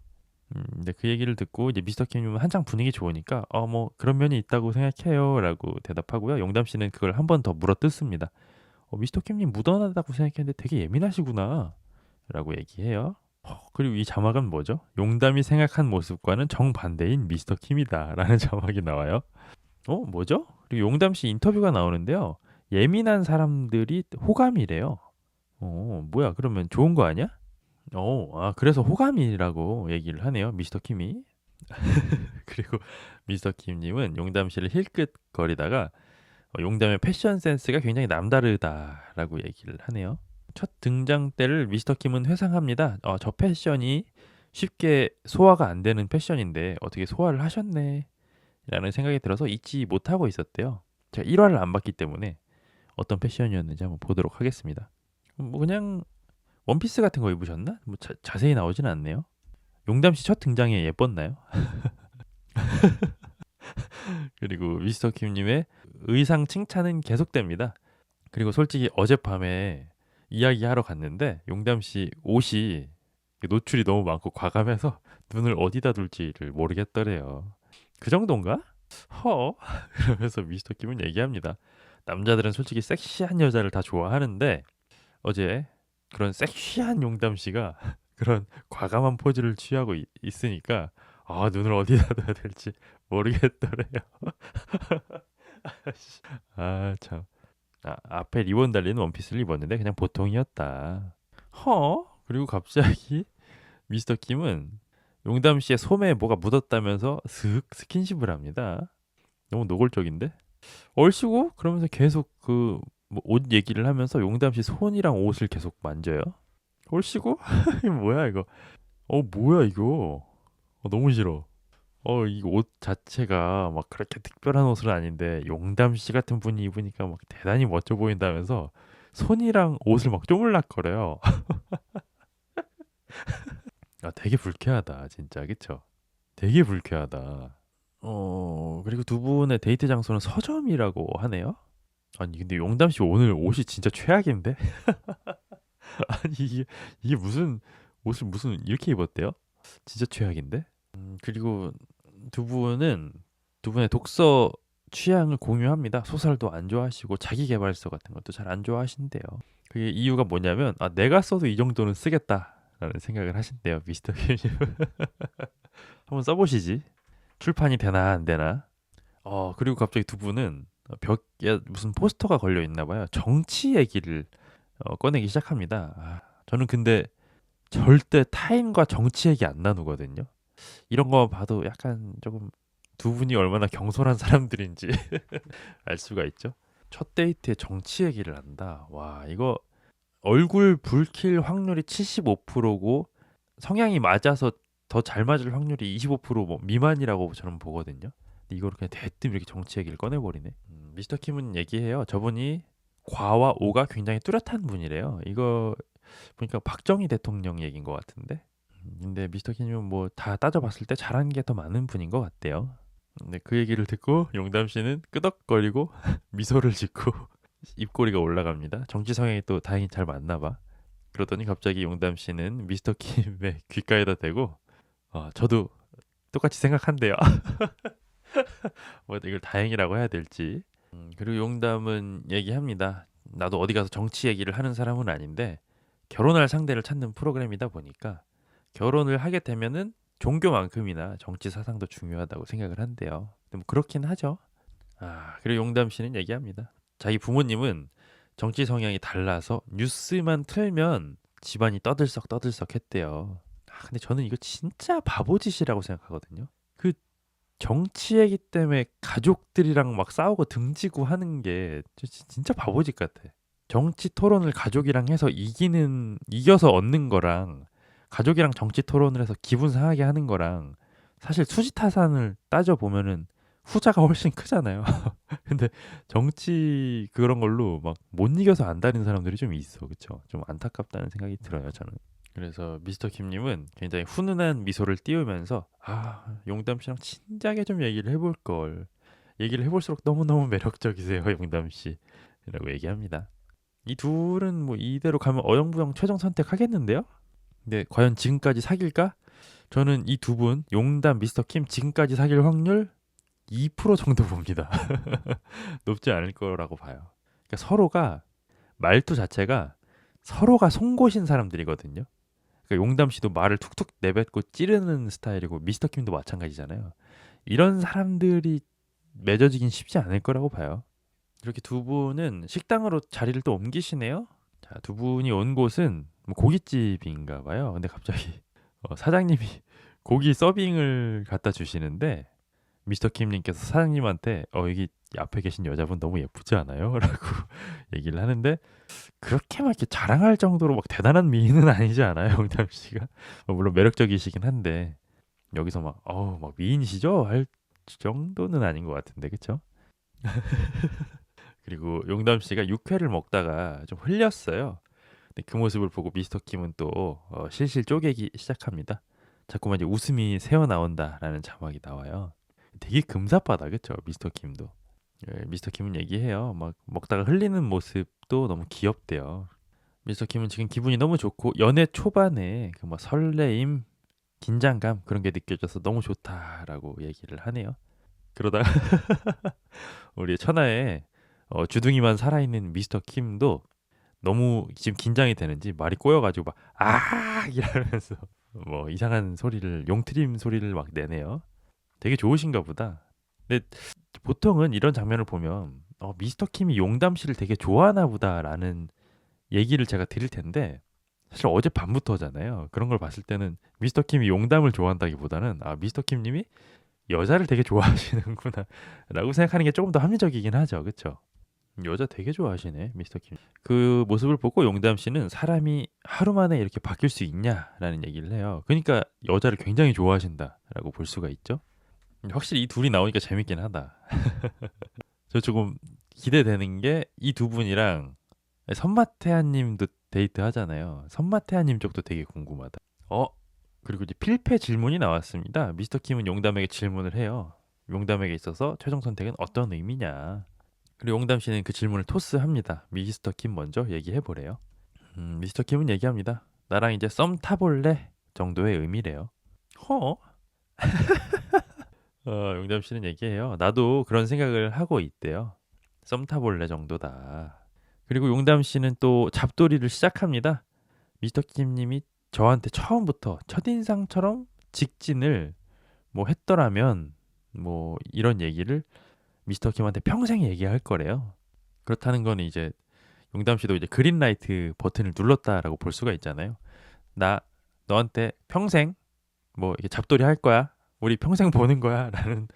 근데 그 얘기를 듣고 이제 미스터 킴님은 한창 분위기 좋으니까 뭐 그런 면이 있다고 생각해요라고 대답하고요. 용담 씨는 그걸 한 번 더 물어뜯습니다. 미스터 킴님 무던하다고 생각했는데 되게 예민하시구나라고 얘기해요. 그리고 이 자막은 뭐죠? 용담이 생각한 모습과는 정반대인 미스터 킴이다라는 자막이 나와요. 뭐죠? 그리고 용담 씨 인터뷰가 나오는데요. 예민한 사람들이 호감이래요. 뭐야? 그러면 좋은 거 아니야? 그래서 호감이라고 얘기를 하네요. 미스터 킴이. 그리고 미스터 킴님은 용담 씨를 힐끗거리다가 용담의 패션 센스가 굉장히 남다르다라고 얘기를 하네요. 첫 등장 때를 미스터 킴은 회상합니다. 저 패션이 쉽게 소화가 안 되는 패션인데 어떻게 소화를 하셨네 라는 생각이 들어서 잊지 못하고 있었대요. 제가 1화를 안 봤기 때문에 어떤 패션이었는지 한번 보도록 하겠습니다. 뭐 그냥 원피스 같은 거 입으셨나? 뭐 자세히 나오진 않네요. 용담 씨 첫 등장에 예뻤나요? 그리고 미스터 킴님의 의상 칭찬은 계속됩니다. 그리고 솔직히 어젯밤에 이야기하러 갔는데 용담 씨 옷이 노출이 너무 많고 과감해서 눈을 어디다 둘지를 모르겠더래요. 그 정도인가? 허 그러면서 미스터 킴은 얘기합니다. 남자들은 솔직히 섹시한 여자를 다 좋아하는데 어제 그런 섹시한 용담 씨가 그런 과감한 포즈를 취하고 있으니까 눈을 어디다 둬야 될지 모르겠더래요. 참. 앞에 리본 달린 원피스를 입었는데 그냥 보통이었다. 그리고 갑자기 미스터 킴은 용담 씨의 소매에 뭐가 묻었다면서 슥 스킨십을 합니다. 너무 노골적인데? 얼씨구? 그러면서 계속 옷 얘기를 하면서 용담 씨 손이랑 옷을 계속 만져요. 얼씨구? 이거 뭐야 이거? 뭐야 이거? 너무 싫어. 이 옷 자체가 막 그렇게 특별한 옷은 아닌데 용담 씨 같은 분이 입으니까 막 대단히 멋져 보인다면서 손이랑 옷을 막 쪼물락거려요. 되게 불쾌하다 진짜 그쵸? 되게 불쾌하다. 그리고 두 분의 데이트 장소는 서점이라고 하네요. 아니 근데 용담 씨 오늘 옷이 진짜 최악인데? 아니 이게 무슨 옷을 무슨 이렇게 입었대요? 진짜 최악인데? 그리고 두 분은 두 분의 독서 취향을 공유합니다. 소설도 안 좋아하시고 자기계발서 같은 것도 잘 안 좋아하신대요. 그게 이유가 뭐냐면 내가 써도 이 정도는 쓰겠다라는 생각을 하신대요. 미스터 킴님. 한번 써보시지. 출판이 되나 안 되나. 그리고 갑자기 두 분은 벽에 무슨 포스터가 걸려 있나 봐요. 정치 얘기를 꺼내기 시작합니다. 저는 근데 절대 타인과 정치 얘기 안 나누거든요. 이런 거 봐도 약간 조금 두 분이 얼마나 경솔한 사람들인지 알 수가 있죠. 첫 데이트에 정치 얘기를 한다. 와, 이거 얼굴 붉힐 확률이 75%고 성향이 맞아서 더 잘 맞을 확률이 25%뭐 미만이라고 저는 보거든요. 근데 이걸 그냥 대뜸 이렇게 정치 얘기를 꺼내버리네. 미스터 킴은 얘기해요. 저분이 과와 오가 굉장히 뚜렷한 분이래요. 이거 보니까 박정희 대통령 얘기인 것 같은데. 근데 미스터 킴은 뭐 다 따져봤을 때 잘한 게 더 많은 분인 것 같대요. 근데 그 얘기를 듣고 용담 씨는 끄덕거리고 미소를 짓고 입꼬리가 올라갑니다. 정치 성향이 또 다행히 잘 맞나 봐. 그러더니 갑자기 용담 씨는 미스터 킴의 귓가에다 대고 저도 똑같이 생각한대요. 뭐 이걸 다행이라고 해야 될지. 그리고 용담은 얘기합니다. 나도 어디 가서 정치 얘기를 하는 사람은 아닌데 결혼할 상대를 찾는 프로그램이다 보니까 결혼을 하게 되면은 종교만큼이나 정치 사상도 중요하다고 생각을 한대요. 근데 뭐 그렇긴 하죠. 그리고 용담 씨는 얘기합니다. 자기 부모님은 정치 성향이 달라서 뉴스만 틀면 집안이 떠들썩 했대요. 근데 저는 이거 진짜 바보짓이라고 생각하거든요. 그 정치 얘기 때문에 가족들이랑 막 싸우고 등지고 하는 게 진짜 바보짓 같아. 정치 토론을 가족이랑 해서 이겨서 얻는 거랑 가족이랑 정치 토론을 해서 기분 상하게 하는 거랑 사실 수지타산을 따져 보면은 후자가 훨씬 크잖아요. 근데 정치 그런 걸로 막 못 이겨서 안다는 사람들이 좀 있어, 그쵸? 좀 안타깝다는 생각이 들어요, 저는. 그래서 미스터 킴님은 굉장히 훈훈한 미소를 띄우면서 용담 씨랑 진작에 좀 얘기를 해볼 걸. 얘기를 해볼수록 너무너무 매력적이세요, 용담 씨라고 얘기합니다. 이 둘은 뭐 이대로 가면 어영부영 최종 선택하겠는데요? 근데 과연 지금까지 사귈까? 저는 이 두 분, 용담, 미스터 킴 지금까지 사귈 확률 2% 정도 봅니다. 높지 않을 거라고 봐요. 그러니까 서로가 말투 자체가 서로가 송곳인 사람들이거든요. 그러니까 용담 씨도 말을 툭툭 내뱉고 찌르는 스타일이고 미스터 킴도 마찬가지잖아요. 이런 사람들이 맺어지긴 쉽지 않을 거라고 봐요. 이렇게 두 분은 식당으로 자리를 또 옮기시네요. 자, 두 분이 온 곳은 뭐 고깃집인가 봐요. 근데 갑자기 사장님이 고기 서빙을 갖다 주시는데 미스터 킴님께서 사장님한테 여기 앞에 계신 여자분 너무 예쁘지 않아요? 라고 얘기를 하는데 그렇게 막 이렇게 자랑할 정도로 막 대단한 미인은 아니지 않아요, 영담 씨가? 물론 매력적이시긴 한데 여기서 막 막 미인이시죠? 할 정도는 아닌 것 같은데, 그쵸? 그리고 용담 씨가 육회를 먹다가 좀 흘렸어요. 근데 그 모습을 보고 미스터 킴은 또 실실 쪼개기 시작합니다. 자꾸만 이제 웃음이 새어 나온다라는 자막이 나와요. 되게 금사빠다, 그쵸? 미스터 킴도. 예, 미스터 킴은 얘기해요. 막 먹다가 흘리는 모습도 너무 귀엽대요. 미스터 킴은 지금 기분이 너무 좋고 연애 초반에 그 막 설레임, 긴장감 그런 게 느껴져서 너무 좋다라고 얘기를 하네요. 그러다가 우리 천하에 주둥이만 살아있는 미스터 킴도 너무 지금 긴장이 되는지 말이 꼬여가지고 막 이러면서 뭐 이상한 소리를 용트림 소리를 막 내네요. 되게 좋으신가 보다. 근데 보통은 이런 장면을 보면 미스터 킴이 용담 씨를 되게 좋아하나 보다라는 얘기를 제가 드릴 텐데 사실 어제 밤부터잖아요. 그런 걸 봤을 때는 미스터 킴이 용담을 좋아한다기보다는 미스터 킴님이 여자를 되게 좋아하시는구나라고 생각하는 게 조금 더 합리적이긴 하죠, 그렇죠? 여자 되게 좋아하시네, 미스터 킴. 그 모습을 보고 용담 씨는 사람이 하루 만에 이렇게 바뀔 수 있냐라는 얘기를 해요. 그러니까 여자를 굉장히 좋아하신다라고 볼 수가 있죠. 확실히 이 둘이 나오니까 재밌긴 하다. 저 조금 기대되는 게 이 두 분이랑 선마태아님도 데이트 하잖아요. 선마태아님 쪽도 되게 궁금하다. 그리고 이제 필패 질문이 나왔습니다. 미스터 킴은 용담에게 질문을 해요. 용담에게 있어서 최종 선택은 어떤 의미냐. 그리고 용담 씨는 그 질문을 토스합니다. 미스터 킴 먼저 얘기해 보래요. 미스터 킴은 얘기합니다. 나랑 이제 썸 타볼래? 정도의 의미래요. 허? 용담 씨는 얘기해요. 나도 그런 생각을 하고 있대요. 썸 타볼래 정도다. 그리고 용담 씨는 또 잡돌이를 시작합니다. 미스터 킴님이 저한테 처음부터 첫인상처럼 직진을 뭐 했더라면 뭐 이런 얘기를 미스터 킴한테 평생 얘기할 거래요. 그렇다는 거는 이제 용담 씨도 이제 그린라이트 버튼을 눌렀다라고 볼 수가 있잖아요. 나 너한테 평생 뭐 이렇게 잡돌이 할 거야. 우리 평생 보는 거야라는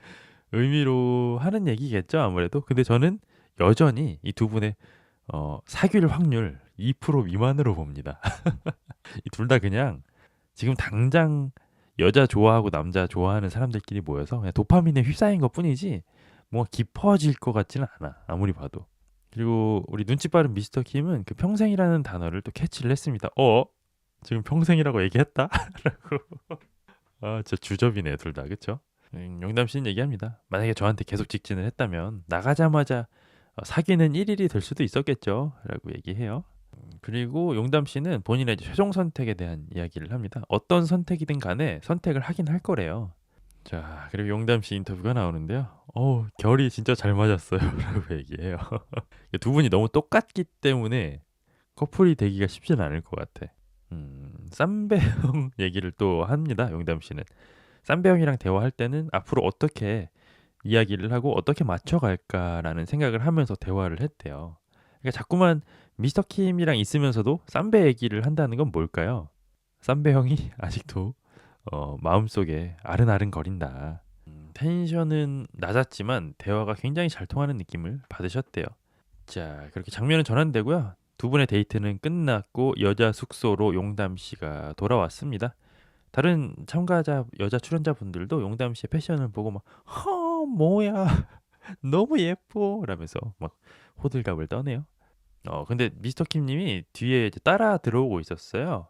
의미로 하는 얘기겠죠, 아무래도. 근데 저는 여전히 이 두 분의 사귈 확률 2% 미만으로 봅니다. 이 둘 다 그냥 지금 당장 여자 좋아하고 남자 좋아하는 사람들끼리 모여서 그냥 도파민에 휩싸인 것뿐이지 뭔가 깊어질 것 같지는 않아. 아무리 봐도. 그리고 우리 눈치 빠른 미스터 킴은 그 평생이라는 단어를 또 캐치를 했습니다. 지금 평생이라고 얘기했다? 라고. 진짜 주접이네, 둘 다. 그쵸? 용담 씨는 얘기합니다. 만약에 저한테 계속 직진을 했다면 나가자마자 사귀는 1일이 될 수도 있었겠죠. 라고 얘기해요. 그리고 용담 씨는 본인의 이제 최종 선택에 대한 이야기를 합니다. 어떤 선택이든 간에 선택을 하긴 할 거래요. 자, 그리고 용담 씨 인터뷰가 나오는데요. 결이 진짜 잘 맞았어요. 라고 얘기해요. 두 분이 너무 똑같기 때문에 커플이 되기가 쉽지는 않을 것 같아. 쌈배형 얘기를 또 합니다. 용담 씨는. 쌈배형이랑 대화할 때는 앞으로 어떻게 이야기를 하고 어떻게 맞춰갈까라는 생각을 하면서 대화를 했대요. 그러니까 자꾸만 미스터 킴이랑 있으면서도 쌈배 얘기를 한다는 건 뭘까요? 쌈배 형이 아직도 마음속에 아른아른 거린다. 텐션은 낮았지만 대화가 굉장히 잘 통하는 느낌을 받으셨대요. 자, 그렇게 장면은 전환되고요. 두 분의 데이트는 끝났고 여자 숙소로 용담 씨가 돌아왔습니다. 다른 참가자 여자 출연자분들도 용담 씨의 패션을 보고 막 뭐야 너무 예뻐 라면서 막 호들갑을 떠네요. 근데 미스터 킴 님이 뒤에 이제 따라 들어오고 있었어요.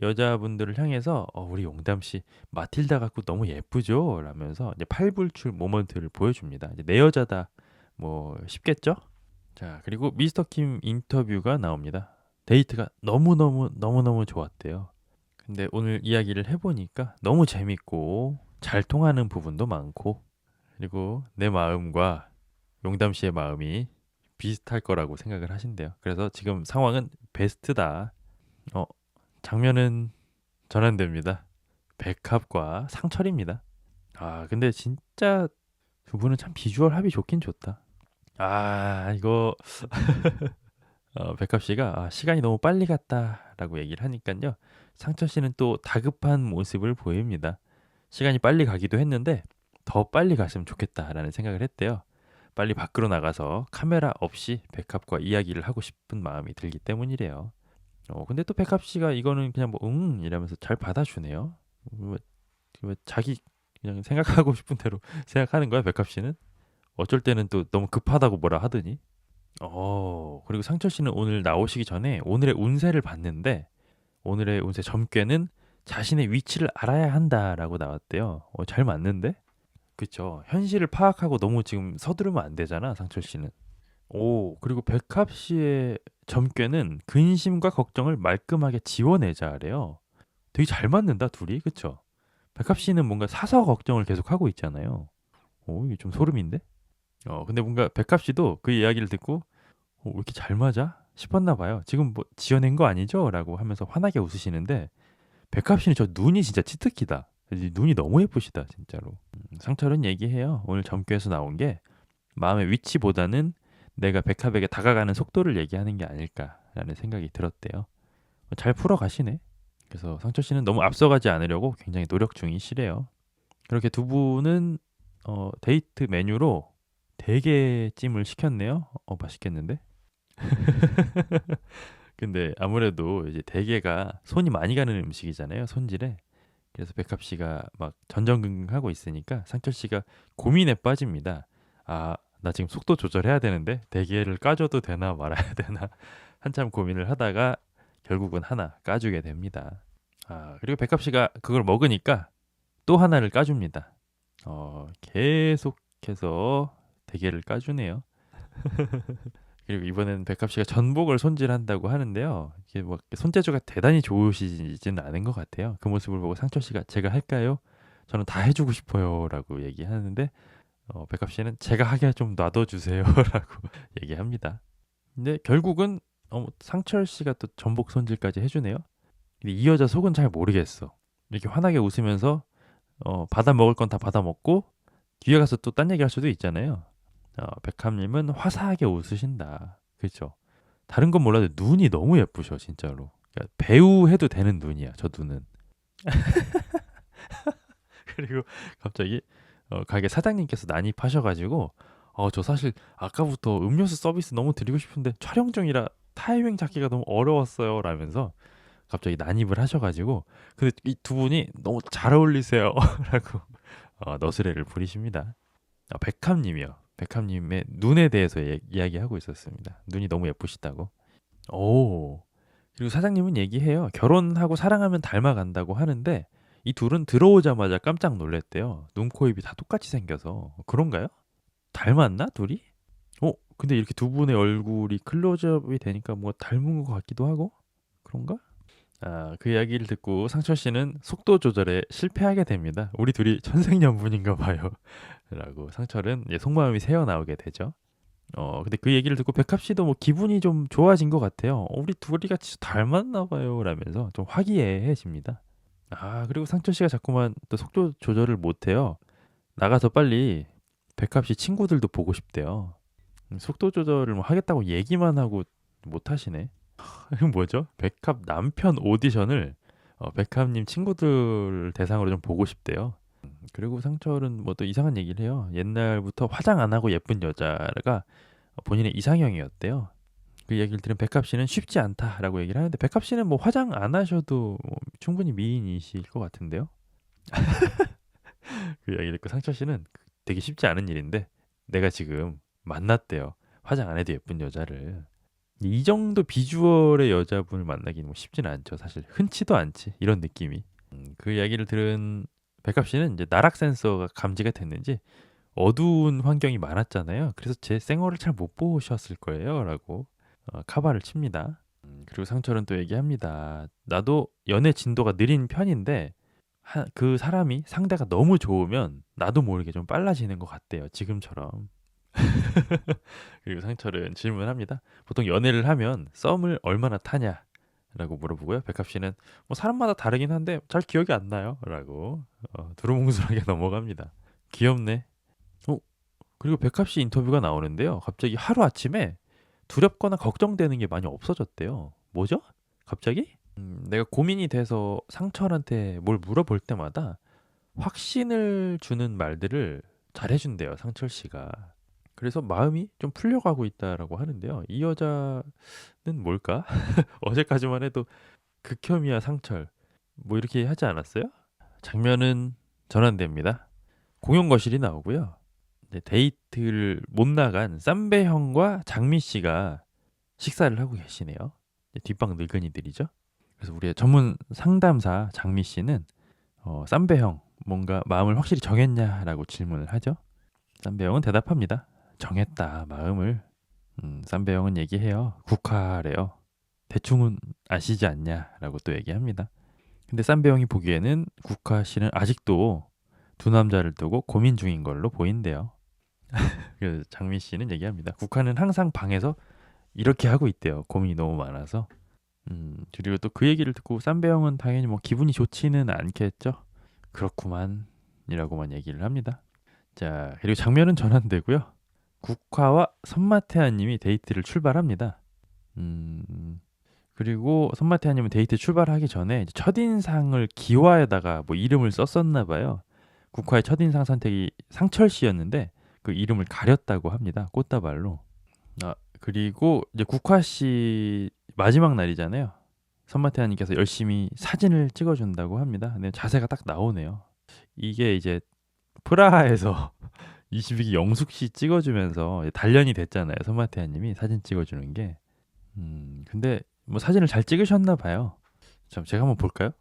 여자분들을 향해서 우리 용담 씨 마틸다 같고 너무 예쁘죠? 라면서 이제 팔불출 모먼트를 보여줍니다. 이제 내 여자다 뭐 싶겠죠? 자, 그리고 미스터 킴 인터뷰가 나옵니다. 데이트가 너무너무 좋았대요. 근데 오늘 이야기를 해보니까 너무 재밌고 잘 통하는 부분도 많고 그리고 내 마음과 용담 씨의 마음이 비슷할 거라고 생각을 하신대요. 그래서 지금 상황은 베스트다. 장면은 전환됩니다. 백합과 상철입니다. 근데 진짜 두 분은 참 비주얼 합이 좋긴 좋다. 이거 백합 씨가 시간이 너무 빨리 갔다라고 얘기를 하니까요. 상철 씨는 또 다급한 모습을 보입니다. 시간이 빨리 가기도 했는데 더 빨리 갔으면 좋겠다라는 생각을 했대요. 빨리 밖으로 나가서 카메라 없이 백합과 이야기를 하고 싶은 마음이 들기 때문이래요. 근데 또 백합 씨가 이거는 그냥 뭐 이러면서 잘 받아주네요. 뭐, 자기 그냥 생각하고 싶은 대로 생각하는 거야, 백합 씨는. 어쩔 때는 또 너무 급하다고 뭐라 하더니. 그리고 상철 씨는 오늘 나오시기 전에 오늘의 운세를 봤는데 오늘의 운세 점괘는 자신의 위치를 알아야 한다라고 나왔대요. 잘 맞는데? 그쵸. 현실을 파악하고 너무 지금 서두르면 안 되잖아, 상철 씨는. 그리고 백합 씨의 점괘는 근심과 걱정을 말끔하게 지워내자래요. 되게 잘 맞는다, 둘이. 그쵸? 백합 씨는 뭔가 사서 걱정을 계속 하고 있잖아요. 이게 좀 소름인데? 근데 뭔가 백합 씨도 그 이야기를 듣고 왜 이렇게 잘 맞아? 싶었나 봐요. 지금 뭐 지어낸 거 아니죠? 라고 하면서 환하게 웃으시는데 백합 씨는 저 눈이 진짜 치트키다. 눈이 너무 예쁘시다, 진짜로. 상철은 얘기해요. 오늘 점괘에서 나온 게 마음의 위치보다는 내가 백합에게 다가가는 속도를 얘기하는 게 아닐까라는 생각이 들었대요. 잘 풀어가시네. 그래서 상철 씨는 너무 앞서가지 않으려고 굉장히 노력 중이시래요. 그렇게 두 분은 데이트 메뉴로 대게찜을 시켰네요. 맛있겠는데? 근데 아무래도 이제 대게가 손이 많이 가는 음식이잖아요. 손질에. 그래서 백합 씨가 막 전전긍긍하고 있으니까 상철 씨가 고민에 빠집니다. 아, 나 지금 속도 조절해야 되는데 대게를 까줘도 되나 말아야 되나 한참 고민을 하다가 결국은 하나 까주게 됩니다. 그리고 백합 씨가 그걸 먹으니까 또 하나를 까줍니다. 계속해서 대게를 까주네요. 그리고 이번엔 백합 씨가 전복을 손질한다고 하는데요. 이게 뭐 손재주가 대단히 좋으시지는 않은 것 같아요. 그 모습을 보고 상철 씨가 제가 할까요? 저는 다 해주고 싶어요라고 얘기하는데 백합 씨는 제가 하게 좀 놔둬주세요라고 얘기합니다. 근데 결국은 상철 씨가 또 전복 손질까지 해주네요. 근데 이 여자 속은 잘 모르겠어. 이렇게 환하게 웃으면서 받아 먹을 건 다 받아 먹고 뒤에 가서 또 딴 얘기할 수도 있잖아요. 백합님은 화사하게 웃으신다. 그렇죠? 다른 건 몰라도 눈이 너무 예쁘셔, 진짜로. 그러니까 배우 해도 되는 눈이야, 저 눈은. 그리고 갑자기 가게 사장님께서 난입하셔가지고 저 사실 아까부터 음료수 서비스 너무 드리고 싶은데 촬영 중이라 타이밍 잡기가 너무 어려웠어요 라면서 갑자기 난입을 하셔가지고 근데 이 두 분이 너무 잘 어울리세요 라고 너스레를 부리십니다. 백합님이요. 백합님의 눈에 대해서 이야기하고 있었습니다. 눈이 너무 예쁘시다고. 오. 그리고 사장님은 얘기해요. 결혼하고 사랑하면 닮아간다고 하는데 이 둘은 들어오자마자 깜짝 놀랐대요. 눈, 코, 입이 다 똑같이 생겨서. 그런가요? 닮았나 둘이? 근데 이렇게 두 분의 얼굴이 클로즈업이 되니까 뭔가 닮은 것 같기도 하고 그런가? 그 이야기를 듣고 상철 씨는 속도 조절에 실패하게 됩니다. 우리 둘이 천생연분인가 봐요. 라고 상철은 속마음이 새어나오게 되죠. 근데 그 얘기를 듣고 백합 씨도 뭐 기분이 좀 좋아진 것 같아요. 우리 둘이 같이 닮았나 봐요. 라면서 좀 화기애애해집니다. 그리고 상철 씨가 자꾸만 또 속도 조절을 못해요. 나가서 빨리 백합 씨 친구들도 보고 싶대요. 속도 조절을 뭐 하겠다고 얘기만 하고 못 하시네. 이건 뭐죠? 백합 남편 오디션을 백합님 친구들 대상으로 좀 보고 싶대요. 그리고 상철은 뭐 또 이상한 얘기를 해요. 옛날부터 화장 안 하고 예쁜 여자가 본인의 이상형이었대요. 그 얘기를 들은 백합 씨는 쉽지 않다라고 얘기를 하는데 백합 씨는 뭐 화장 안 하셔도 뭐 충분히 미인이실 것 같은데요. 그 얘기 듣고 상철 씨는 되게 쉽지 않은 일인데 내가 지금 만났대요. 화장 안 해도 예쁜 여자를. 이 정도 비주얼의 여자분을 만나기는 뭐 쉽지는 않죠. 사실 흔치도 않지 이런 느낌이. 그 이야기를 들은 백합 씨는 이제 나락 센서가 감지가 됐는지 어두운 환경이 많았잖아요. 그래서 제 생얼을 잘 못 보셨을 거예요라고 카바를 칩니다. 그리고 상철은 또 얘기합니다. 나도 연애 진도가 느린 편인데 그 사람이 상대가 너무 좋으면 나도 모르게 좀 빨라지는 것 같대요. 지금처럼. 그리고 상철은 질문합니다. 보통 연애를 하면 썸을 얼마나 타냐? 라고 물어보고요. 백합 씨는 뭐 사람마다 다르긴 한데 잘 기억이 안 나요. 라고 두루뭉술하게 넘어갑니다. 귀엽네. 어, 그리고 백합 씨 인터뷰가 나오는데요. 갑자기 하루아침에 두렵거나 걱정되는 게 많이 없어졌대요. 뭐죠? 갑자기? 내가 고민이 돼서 상철한테 뭘 물어볼 때마다 확신을 주는 말들을 잘해준대요, 상철 씨가. 그래서 마음이 좀 풀려가고 있다라고 하는데요. 이 여자는 뭘까? 어제까지만 해도 극혐이야 상철. 뭐 이렇게 하지 않았어요? 장면은 전환됩니다. 공용 거실이 나오고요. 이제 데이트를 못 나간 쌈배 형과 장미 씨가 식사를 하고 계시네요. 이제 뒷방 늙은이들이죠. 그래서 우리의 전문 상담사 장미 씨는 쌈배 형 뭔가 마음을 확실히 정했냐라고 질문을 하죠. 쌈배 형은 대답합니다. 정했다 마음을. 쌈배 형은 얘기해요. 국화래요. 대충은 아시지 않냐라고 또 얘기합니다. 근데 쌈배 형이 보기에는 국화 씨는 아직도 두 남자를 두고 고민 중인 걸로 보인대요. 그래서 장미 씨는 얘기합니다. 국화는 항상 방에서 이렇게 하고 있대요. 고민이 너무 많아서. 그리고 또 그 얘기를 듣고 쌈배 형은 당연히 뭐 기분이 좋지는 않겠죠. 그렇구만 이라고만 얘기를 합니다. 자, 그리고 장면은 전환되고요. 국화와 선마태아님이 데이트를 출발합니다. 그리고 선마태아님은 데이트 출발하기 전에 이제 첫인상을 기와에다가 뭐 이름을 썼었나 봐요. 국화의 첫인상 선택이 상철 씨였는데 그 이름을 가렸다고 합니다. 꽃다발로. 그리고 이제 국화 씨 마지막 날이잖아요. 선마태아님께서 열심히 사진을 찍어준다고 합니다. 근데 자세가 딱 나오네요. 이게 이제 프라하에서 22기 영숙 씨 찍어주면서 단련이 됐잖아요. 선마태아님이 사진 찍어주는 게. 근데 뭐 사진을 잘 찍으셨나 봐요. 참 제가 한번 볼까요?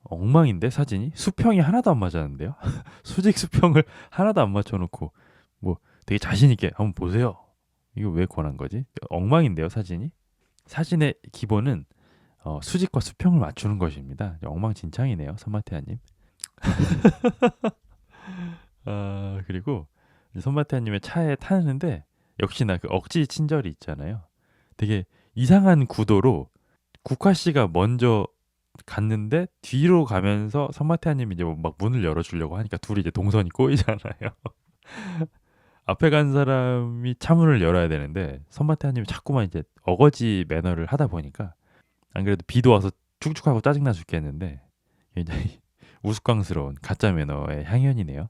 엉망인데 사진이 수평이 하나도 안 맞았는데요. 수직 수평을 하나도 안 맞춰놓고 뭐 되게 자신 있게 한번 보세요. 이거 왜 권한 거지? 엉망인데요 사진이. 사진의 기본은 수직과 수평을 맞추는 것입니다. 엉망진창이네요 선마태아님. 그리고 손마태아님의 차에 타는데 역시나 그 억지 친절이 있잖아요. 되게 이상한 구도로 국화 씨가 먼저 갔는데 뒤로 가면서 손마태아님이 이제 막 문을 열어주려고 하니까 둘이 이제 동선이 꼬이잖아요. 앞에 간 사람이 차문을 열어야 되는데 손마태아님이 자꾸만 이제 어거지 매너를 하다 보니까 안 그래도 비도 와서 축축하고 짜증나 죽겠는데 굉장히 우스꽝스러운 가짜 매너의 향연이네요.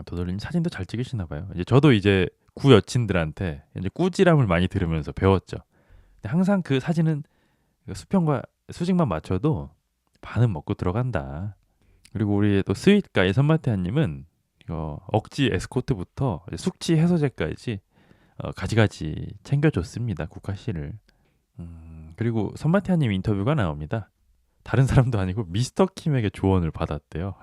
도돌님 사진도 잘 찍으시나 봐요. 이제 저도 이제 구 여친들한테 이제 꾸지람을 많이 들으면서 배웠죠. 근데 항상 그 사진은 그 수평과 수직만 맞춰도 반은 먹고 들어간다. 그리고 우리 또 스윗가의 선마태아님은 억지 에스코트부터 숙취 해소제까지 가지가지 챙겨줬습니다. 국화 씨를. 그리고 선마태아님 인터뷰가 나옵니다. 다른 사람도 아니고 미스터 킴에게 조언을 받았대요.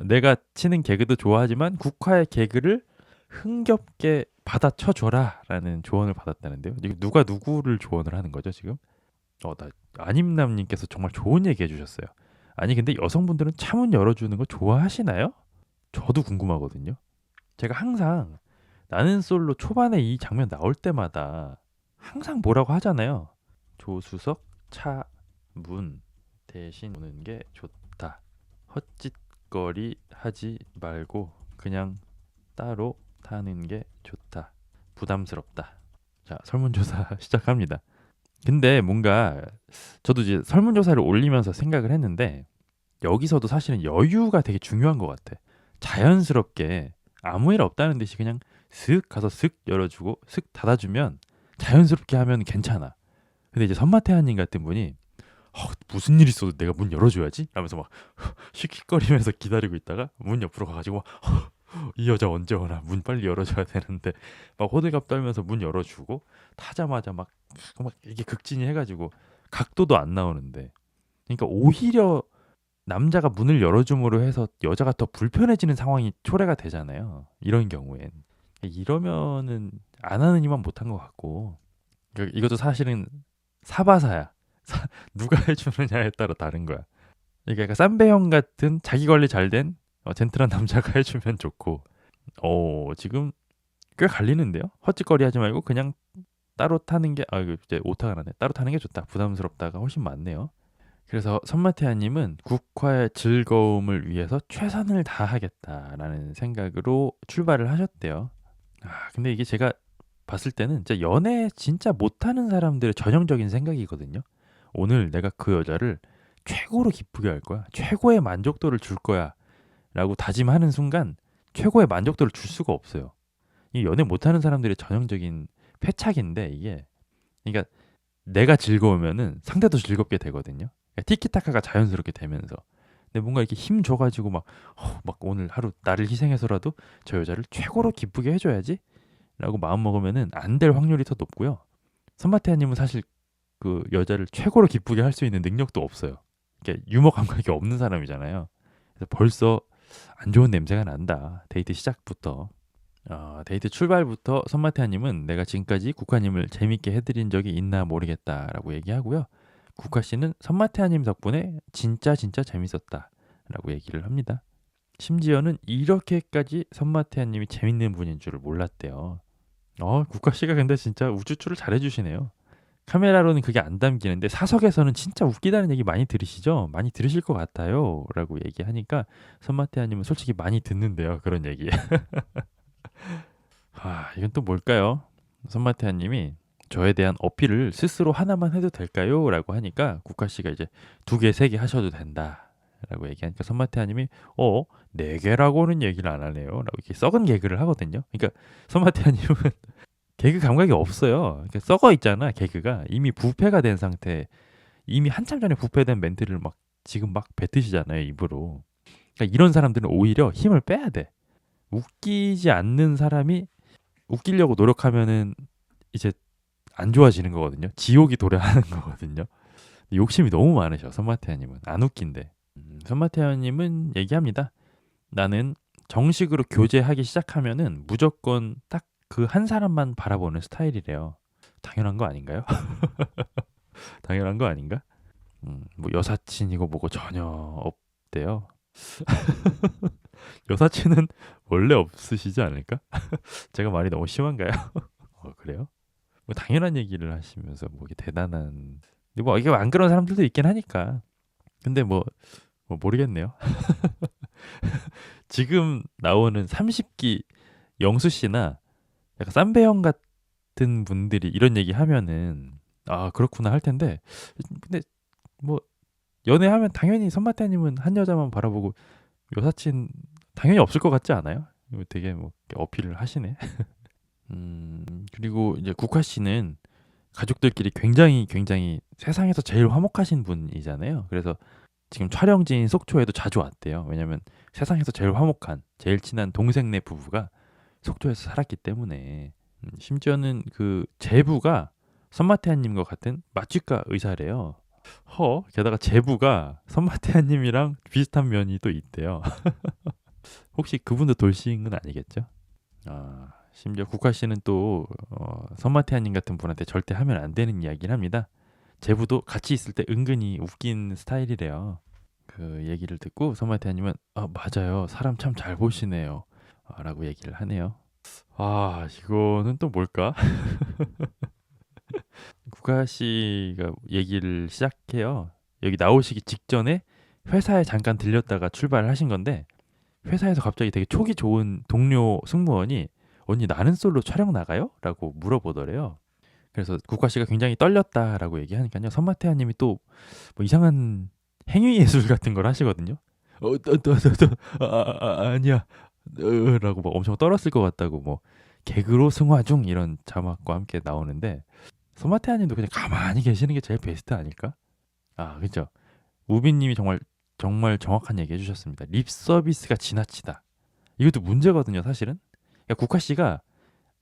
내가 치는 개그도 좋아하지만 국화의 개그를 흥겹게 받아쳐줘라 라는 조언을 받았다는데요. 이거 누가 누구를 조언을 하는 거죠 지금? 나 아님남님께서 정말 좋은 얘기 해주셨어요. 아니 근데 여성분들은 차문 열어주는 거 좋아하시나요? 저도 궁금하거든요. 제가 항상 나는 솔로 초반에 이 장면 나올 때마다 항상 뭐라고 하잖아요. 조수석 차 문 대신 오는 게 좋다. 헛짓거리 하지 말고 그냥 따로 타는 게 좋다. 부담스럽다. 자, 설문조사 시작합니다. 근데 뭔가 저도 이제 설문조사를 올리면서 생각을 했는데 여기서도 사실은 여유가 되게 중요한 것 같아. 자연스럽게 아무 일 없다는 듯이 그냥 슥 가서 슥 열어주고 슥 닫아주면 자연스럽게 하면 괜찮아. 근데 이제 선마태아님 같은 분이 무슨 일 있어도 내가 문 열어줘야지 하면서 막 씩씩거리면서 기다리고 있다가 문 옆으로 가가지고 이 여자 언제 오나 문 빨리 열어줘야 되는데 막 호들갑 떨면서 문 열어주고 타자마자 막 이게 극진히 해가지고 각도도 안 나오는데 그러니까 오히려 남자가 문을 열어줌으로 해서 여자가 더 불편해지는 상황이 초래가 되잖아요. 이런 경우엔 이러면은 안 하는 이만 못한 것 같고 이것도 사실은 사바사야. 누가 해주느냐에 따라 다른 거야. 그러니까 약간 쌈배형 같은 자기 관리 잘 된 젠틀한 남자가 해주면 좋고 지금 꽤 갈리는데요. 헛짓거리 하지 말고 그냥 따로 타는 게 이거 이제 오타가 나네. 따로 타는 게 좋다. 부담스럽다가 훨씬 많네요. 그래서 선마태아님은 국화의 즐거움을 위해서 최선을 다하겠다라는 생각으로 출발을 하셨대요. 근데 이게 제가 봤을 때는 진짜 연애 진짜 못하는 사람들의 전형적인 생각이거든요. 오늘 내가 그 여자를 최고로 기쁘게 할 거야. 최고의 만족도를 줄 거야. 라고 다짐하는 순간 최고의 만족도를 줄 수가 없어요. 이 연애 못하는 사람들의 전형적인 패착인데 이게 그러니까 내가 즐거우면은 상대도 즐겁게 되거든요. 그러니까 티키타카가 자연스럽게 되면서 근데 뭔가 이렇게 힘 줘가지고 막 오늘 하루 나를 희생해서라도 저 여자를 최고로 기쁘게 해줘야지 라고 마음 먹으면은 안 될 확률이 더 높고요. 선마태아님은 사실 그 여자를 최고로 기쁘게 할 수 있는 능력도 없어요. 그러니까 유머 감각이 없는 사람이잖아요. 그래서 벌써 안 좋은 냄새가 난다. 데이트 시작부터. 데이트 출발부터 선마태아님은 내가 지금까지 국화님을 재밌게 해드린 적이 있나 모르겠다라고 얘기하고요. 국화씨는 선마태아님 덕분에 진짜 재밌었다라고 얘기를 합니다. 심지어는 이렇게까지 선마태아님이 재밌는 분인 줄을 몰랐대요. 국화씨가 근데 진짜 우쭈쭈를 잘해주시네요. 카메라로는 그게 안 담기는데 사석에서는 진짜 웃기다는 얘기 많이 들으시죠? 많이 들으실 것 같아요. 라고 얘기하니까 선마태아님은 솔직히 많이 듣는데요. 그런 얘기. 이건 또 뭘까요? 선마태아님이 저에 대한 어필을 스스로 하나만 해도 될까요? 라고 하니까 국화씨가 이제 2개, 3개 하셔도 된다. 라고 얘기하니까 선마태아님이 4개라고는 얘기를 안 하네요. 라고 이렇게 썩은 개그를 하거든요. 그러니까 선마태아님은 개그 감각이 없어요. 그러니까 썩어 있잖아, 개그가. 이미 부패가 된 상태. 이미 한참 전에 부패된 멘트를 지금 막 뱉으시잖아요, 입으로. 그러니까 이런 사람들은 오히려 힘을 빼야 돼. 웃기지 않는 사람이 웃기려고 노력하면은 이제 안 좋아지는 거거든요. 지옥이 도래하는 거거든요. 욕심이 너무 많으셔, 선마태아님은. 안 웃긴데. 선마태아님은 얘기합니다. 나는 정식으로 교제하기 시작하면은 무조건 딱 그 한 사람만 바라보는 스타일이래요. 당연한 거 아닌가요? 당연한 거 아닌가? 뭐 여사친이고 뭐고 전혀 없대요. 여사친은 원래 없으시지 않을까? 제가 말이 너무 심한가요? 그래요? 뭐 당연한 얘기를 하시면서 뭐 이게 대단한 근데 뭐 이게 안 그런 사람들도 있긴 하니까 근데 뭐 모르겠네요. 지금 나오는 30기 영수 씨나 약간 쌈배형 같은 분들이 이런 얘기 하면은 그렇구나 할 텐데 근데 뭐 연애하면 당연히 선마태님은 한 여자만 바라보고 여사친 당연히 없을 것 같지 않아요? 이거 되게 뭐 어필을 하시네. 그리고 이제 국화 씨는 가족들끼리 굉장히 세상에서 제일 화목하신 분이잖아요. 그래서 지금 촬영지인 속초에도 자주 왔대요. 왜냐면 세상에서 제일 화목한, 제일 친한 동생네 부부가 속초에서 살았기 때문에 심지어는 그 제부가 선마태아님과 같은 마취과 의사래요. 게다가 제부가 선마태아님이랑 비슷한 면이 또 있대요. 혹시 그분도 돌싱은 아니겠죠? 심지어 국화 씨는 또 선마태아님 같은 분한테 절대 하면 안 되는 이야기를 합니다. 제부도 같이 있을 때 은근히 웃긴 스타일이래요. 그 얘기를 듣고 선마태아님은 맞아요. 사람 참 잘 보시네요. 라고 얘기를 하네요. 이거는 또 뭘까? 국화 씨가 얘기를 시작해요. 여기 나오시기 직전에 회사에 잠깐 들렸다가 출발을 하신 건데 회사에서 갑자기 되게 촉이 좋은 동료 승무원이 언니 나는 솔로 촬영 나가요? 라고 물어보더래요. 그래서 국화 씨가 굉장히 떨렸다라고 얘기하니까요. 선마태아님이 또 뭐 이상한 행위 예술 같은 걸 하시거든요. 아니야. 라고 막 엄청 떨었을 것 같다고 뭐 개그로 승화 중 이런 자막과 함께 나오는데 선마태아님도 그냥 가만히 계시는 게 제일 베스트 아닐까? 그죠. 우빈님이 정말 정확한 얘기 해주셨습니다. 립 서비스가 지나치다. 이것도 문제거든요, 사실은. 그러니까 국화 씨가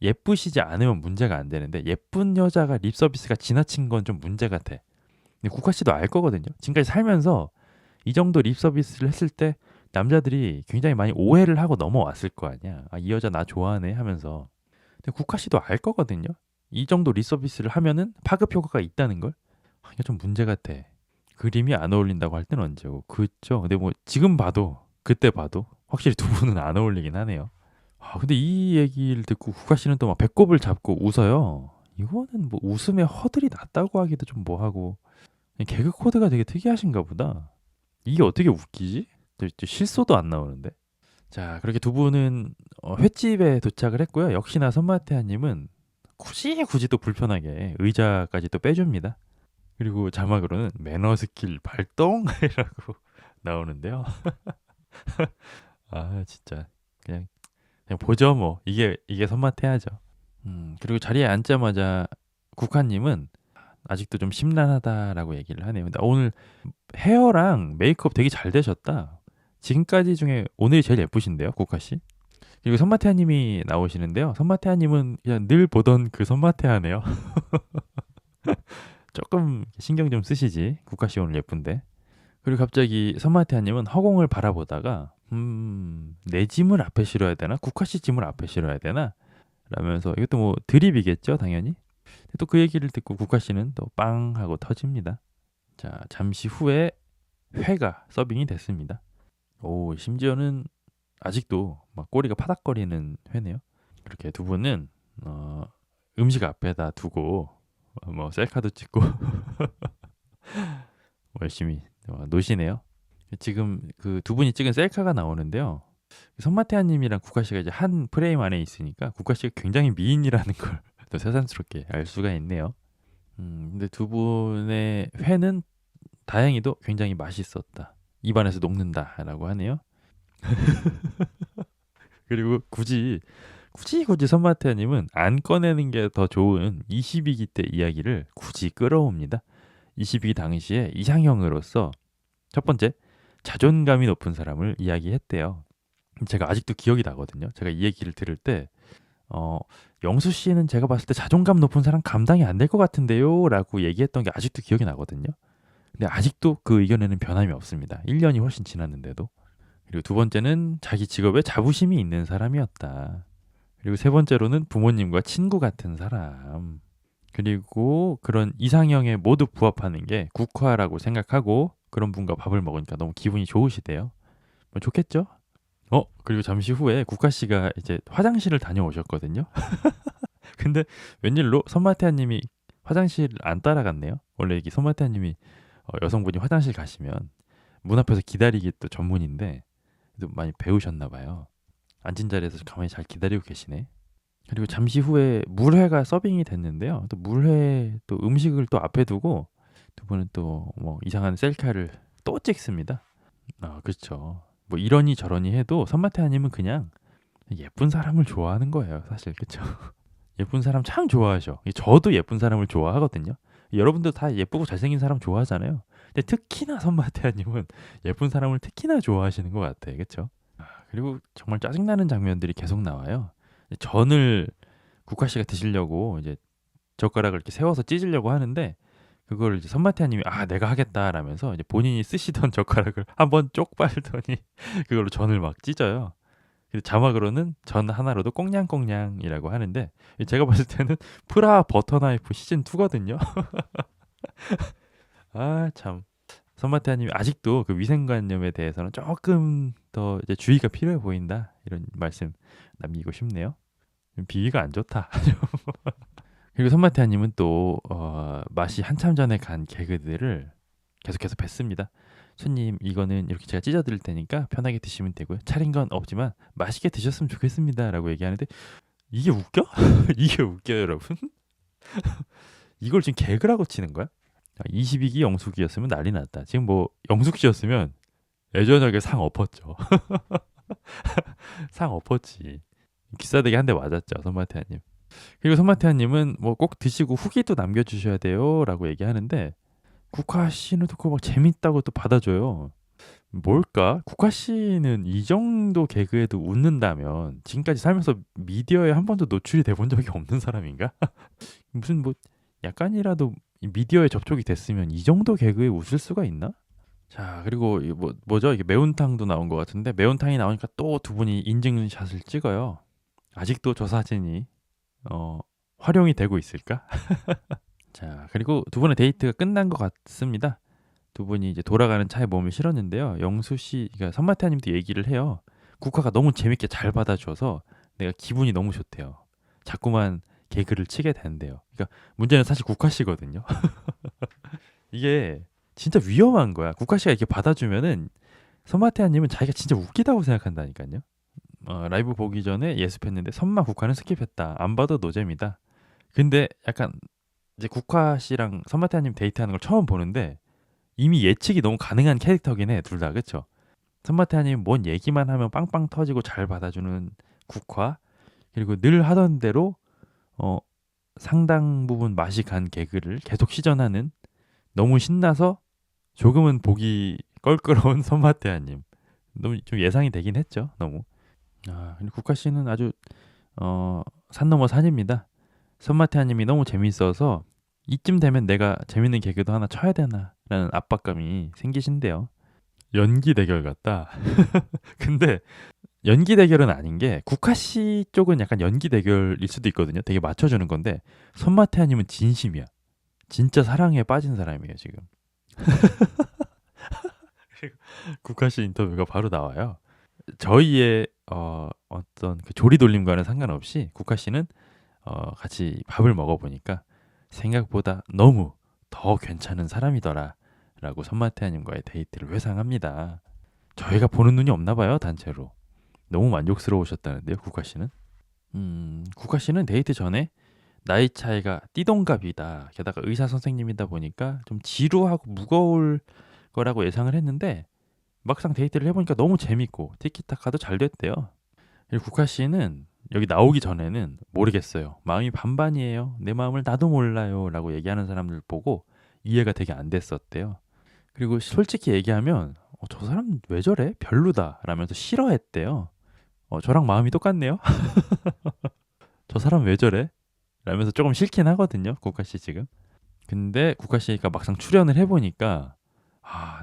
예쁘시지 않으면 문제가 안 되는데 예쁜 여자가 립 서비스가 지나친 건 좀 문제 같아. 근데 국화 씨도 알 거거든요. 지금까지 살면서 이 정도 립 서비스를 했을 때 남자들이 굉장히 많이 오해를 하고 넘어왔을 거 아니야. 이 여자 나 좋아하네 하면서. 근데 국화 씨도 알 거거든요. 이 정도 립 서비스를 하면은 파급 효과가 있다는 걸. 이게 좀 문제 같아. 그림이 안 어울린다고 할 때는 언제고. 그죠? 근데 뭐 지금 봐도 그때 봐도 확실히 두 분은 안 어울리긴 하네요. 근데 이 얘기를 듣고 국화 씨는 또 막 배꼽을 잡고 웃어요. 이거는 뭐 웃음에 허들이 났다고 하기도 좀 뭐하고 개그 코드가 되게 특이하신가 보다. 이게 어떻게 웃기지? 또 실소도 안 나오는데. 자, 그렇게 두 분은 횟집에 도착을 했고요. 역시나 선마태아님은 굳이 또 불편하게 의자까지 또 빼줍니다. 그리고 자막으로는 매너 스킬 발동이라고 나오는데요. 진짜 그냥 보죠 뭐. 이게 손맛해야죠. 그리고 자리에 앉자마자 국화님은 아직도 좀 심란하다라고 얘기를 하네요. 근데 오늘 헤어랑 메이크업 되게 잘 되셨다. 지금까지 중에 오늘이 제일 예쁘신데요, 국화 씨. 그리고 선마태아 님이 나오시는데요. 선마태아 님은 그냥 늘 보던 그 선마태아 네요. 조금 신경 좀 쓰시지. 국화 씨 오늘 예쁜데. 그리고 갑자기 선마태아 님은 허공을 바라보다가 내 짐을 앞에 실어야 되나? 국화 씨 짐을 앞에 실어야 되나? 라면서 이것도 뭐 드립이겠죠, 당연히. 또 그 얘기를 듣고 국화 씨는 또 빵 하고 터집니다. 자, 잠시 후에 회가 서빙이 됐습니다. 오, 심지어는 아직도 막 꼬리가 파닥거리는 회네요. 그렇게 두 분은 음식 앞에다 두고 뭐 셀카도 찍고 열심히 노시네요. 지금 그 두 분이 찍은 셀카가 나오는데요. 선마태아님이랑 국화 씨가 이제 한 프레임 안에 있으니까 국화 씨가 굉장히 미인이라는 걸 또 새삼스럽게 알 수가 있네요. 근데 두 분의 회는 다행히도 굉장히 맛있었다. 입안에서 녹는다라고 하네요. 그리고 굳이 선마태아님은 안 꺼내는 게 더 좋은 22기 때 이야기를 굳이 끌어옵니다. 22기 당시에 이상형으로서 첫 번째, 자존감이 높은 사람을 이야기했대요. 제가 아직도 기억이 나거든요. 제가 이 얘기를 들을 때 영수 씨는 제가 봤을 때 자존감 높은 사람 감당이 안 될 것 같은데요 라고 얘기했던 게 아직도 기억이 나거든요. 근데 아직도 그 의견에는 변함이 없습니다. 1년이 훨씬 지났는데도. 그리고 두 번째는 자기 직업에 자부심이 있는 사람이었다. 그리고 세 번째로는 부모님과 친구 같은 사람. 그리고 그런 이상형에 모두 부합하는 게 국화라고 생각하고 그런 분과 밥을 먹으니까 너무 기분이 좋으시대요. 뭐 좋겠죠? 그리고 잠시 후에 국화 씨가 이제 화장실을 다녀오셨거든요. 근데 웬일로 손마태아 님이 화장실 안 따라갔네요. 원래 이게 손마태아 님이 여성분이 화장실 가시면 문 앞에서 기다리기 또 전문인데 또 많이 배우셨나 봐요. 앉은 자리에서 가만히 잘 기다리고 계시네. 그리고 잠시 후에 물회가 서빙이 됐는데요. 또 물회 또 음식을 또 앞에 두고 두 분은 또 뭐 이상한 셀카를 또 찍습니다. 그렇죠. 뭐 이러니 저러니 해도 선마태아님은 그냥 예쁜 사람을 좋아하는 거예요, 사실. 그렇죠. 예쁜 사람 참 좋아하셔. 저도 예쁜 사람을 좋아하거든요. 여러분도 다 예쁘고 잘생긴 사람 좋아하잖아요. 근데 특히나 선마태아님은 예쁜 사람을 특히나 좋아하시는 것 같아요, 그렇죠? 그리고 정말 짜증나는 장면들이 계속 나와요. 전을 국화 씨가 드시려고 이제 젓가락을 이렇게 세워서 찢으려고 하는데 그걸 이제 선마태아님이 내가 하겠다라면서 이제 본인이 쓰시던 젓가락을 한번 쪽 빨더니 그걸로 전을 막 찢어요. 그래서 자막으로는 전 하나로도 꽁냥꽁냥이라고 하는데 제가 봤을 때는 프라 버터나이프 시즌 2거든요. 참. 선마태아님이 아직도 그 위생관념에 대해서는 조금 더 이제 주의가 필요해 보인다 이런 말씀 남기고 싶네요. 비위가 안 좋다. 그리고 선마태아님은 또 맛이 한참 전에 간 개그들을 계속해서 뱉습니다. 손님 이거는 이렇게 제가 찢어드릴 테니까 편하게 드시면 되고요. 차린 건 없지만 맛있게 드셨으면 좋겠습니다 라고 얘기하는데 이게 웃겨? 이게 웃겨요 여러분? 이걸 지금 개그라고 치는 거야? 22기 영숙이었으면 난리 났다. 지금 뭐 영숙 씨였으면 예전역에 상 엎었죠. 상 엎었지. 기싸대기 한 대 맞았죠 선마태아님. 그리고 선마태아님은 뭐 꼭 드시고 후기도 남겨주셔야 돼요라고 얘기하는데 국화 씨는 또 그거 막 재밌다고 또 받아줘요. 뭘까? 국화 씨는 이 정도 개그에도 웃는다면 지금까지 살면서 미디어에 한 번도 노출이 돼 본 적이 없는 사람인가? 무슨 뭐 약간이라도 미디어에 접촉이 됐으면 이 정도 개그에 웃을 수가 있나? 자, 그리고 뭐죠? 이게 매운탕도 나온 것 같은데 매운탕이 나오니까 또 두 분이 인증샷을 찍어요. 아직도 저 사진이 활용이 되고 있을까? 자, 그리고 두 분의 데이트가 끝난 것 같습니다. 두 분이 이제 돌아가는 차에 몸을 실었는데요. 영수 씨, 그러니까 선마태아님도 얘기를 해요. 국화가 너무 재밌게 잘 받아줘서 내가 기분이 너무 좋대요. 자꾸만 개그를 치게 된대요. 그러니까 문제는 사실 국화 씨거든요. 이게 진짜 위험한 거야. 국화 씨가 이렇게 받아주면은 선마태아님은 자기가 진짜 웃기다고 생각한다니까요. 라이브 보기 전에 예습했는데 선마 국화는 스킵했다. 안 봐도 노잼이다. 근데 약간 이제 국화 씨랑 선마태아님 데이트하는 걸 처음 보는데 이미 예측이 너무 가능한 캐릭터긴 해. 둘 다. 그렇죠? 선마태아님 뭔 얘기만 하면 빵빵 터지고 잘 받아주는 국화, 그리고 늘 하던 대로 어, 상당 부분 맛이 간 개그를 계속 시전하는, 너무 신나서 조금은 보기 껄끄러운 선마태아님. 너무 좀 예상이 되긴 했죠. 너무. 근데 국화 씨는 아주 산 넘어 산입니다. 선마태아님이 너무 재밌어서 이쯤 되면 내가 재밌는 개그도 하나 쳐야 되나라는 압박감이 생기신대요. 연기 대결 같다. 근데 연기 대결은 아닌 게, 국화 씨 쪽은 약간 연기 대결일 수도 있거든요. 되게 맞춰주는 건데 손마태아님은 진심이야. 진짜 사랑에 빠진 사람이에요 지금. 국화 씨 인터뷰가 바로 나와요. 저희의 어떤 그 조리돌림과는 상관없이 국화 씨는 같이 밥을 먹어보니까 생각보다 너무 더 괜찮은 사람이더라라고 손마태아님과의 데이트를 회상합니다. 저희가 보는 눈이 없나 봐요, 단체로. 너무 만족스러우셨다는데요, 국화 씨는. 국화 씨는 데이트 전에 나이 차이가 띠동갑이다, 게다가 의사 선생님이다 보니까 좀 지루하고 무거울 거라고 예상을 했는데 막상 데이트를 해보니까 너무 재밌고 티키타카도 잘 됐대요. 그리고 국화 씨는 여기 나오기 전에는 모르겠어요, 마음이 반반이에요, 내 마음을 나도 몰라요 라고 얘기하는 사람들 보고 이해가 되게 안 됐었대요. 그리고 솔직히 얘기하면 저 사람 왜 저래? 별로다 라면서 싫어했대요. 저랑 마음이 똑같네요. 저 사람 왜 저래? 라면서 조금 싫긴 하거든요, 국화 씨 지금. 근데 국화 씨가 막상 출연을 해보니까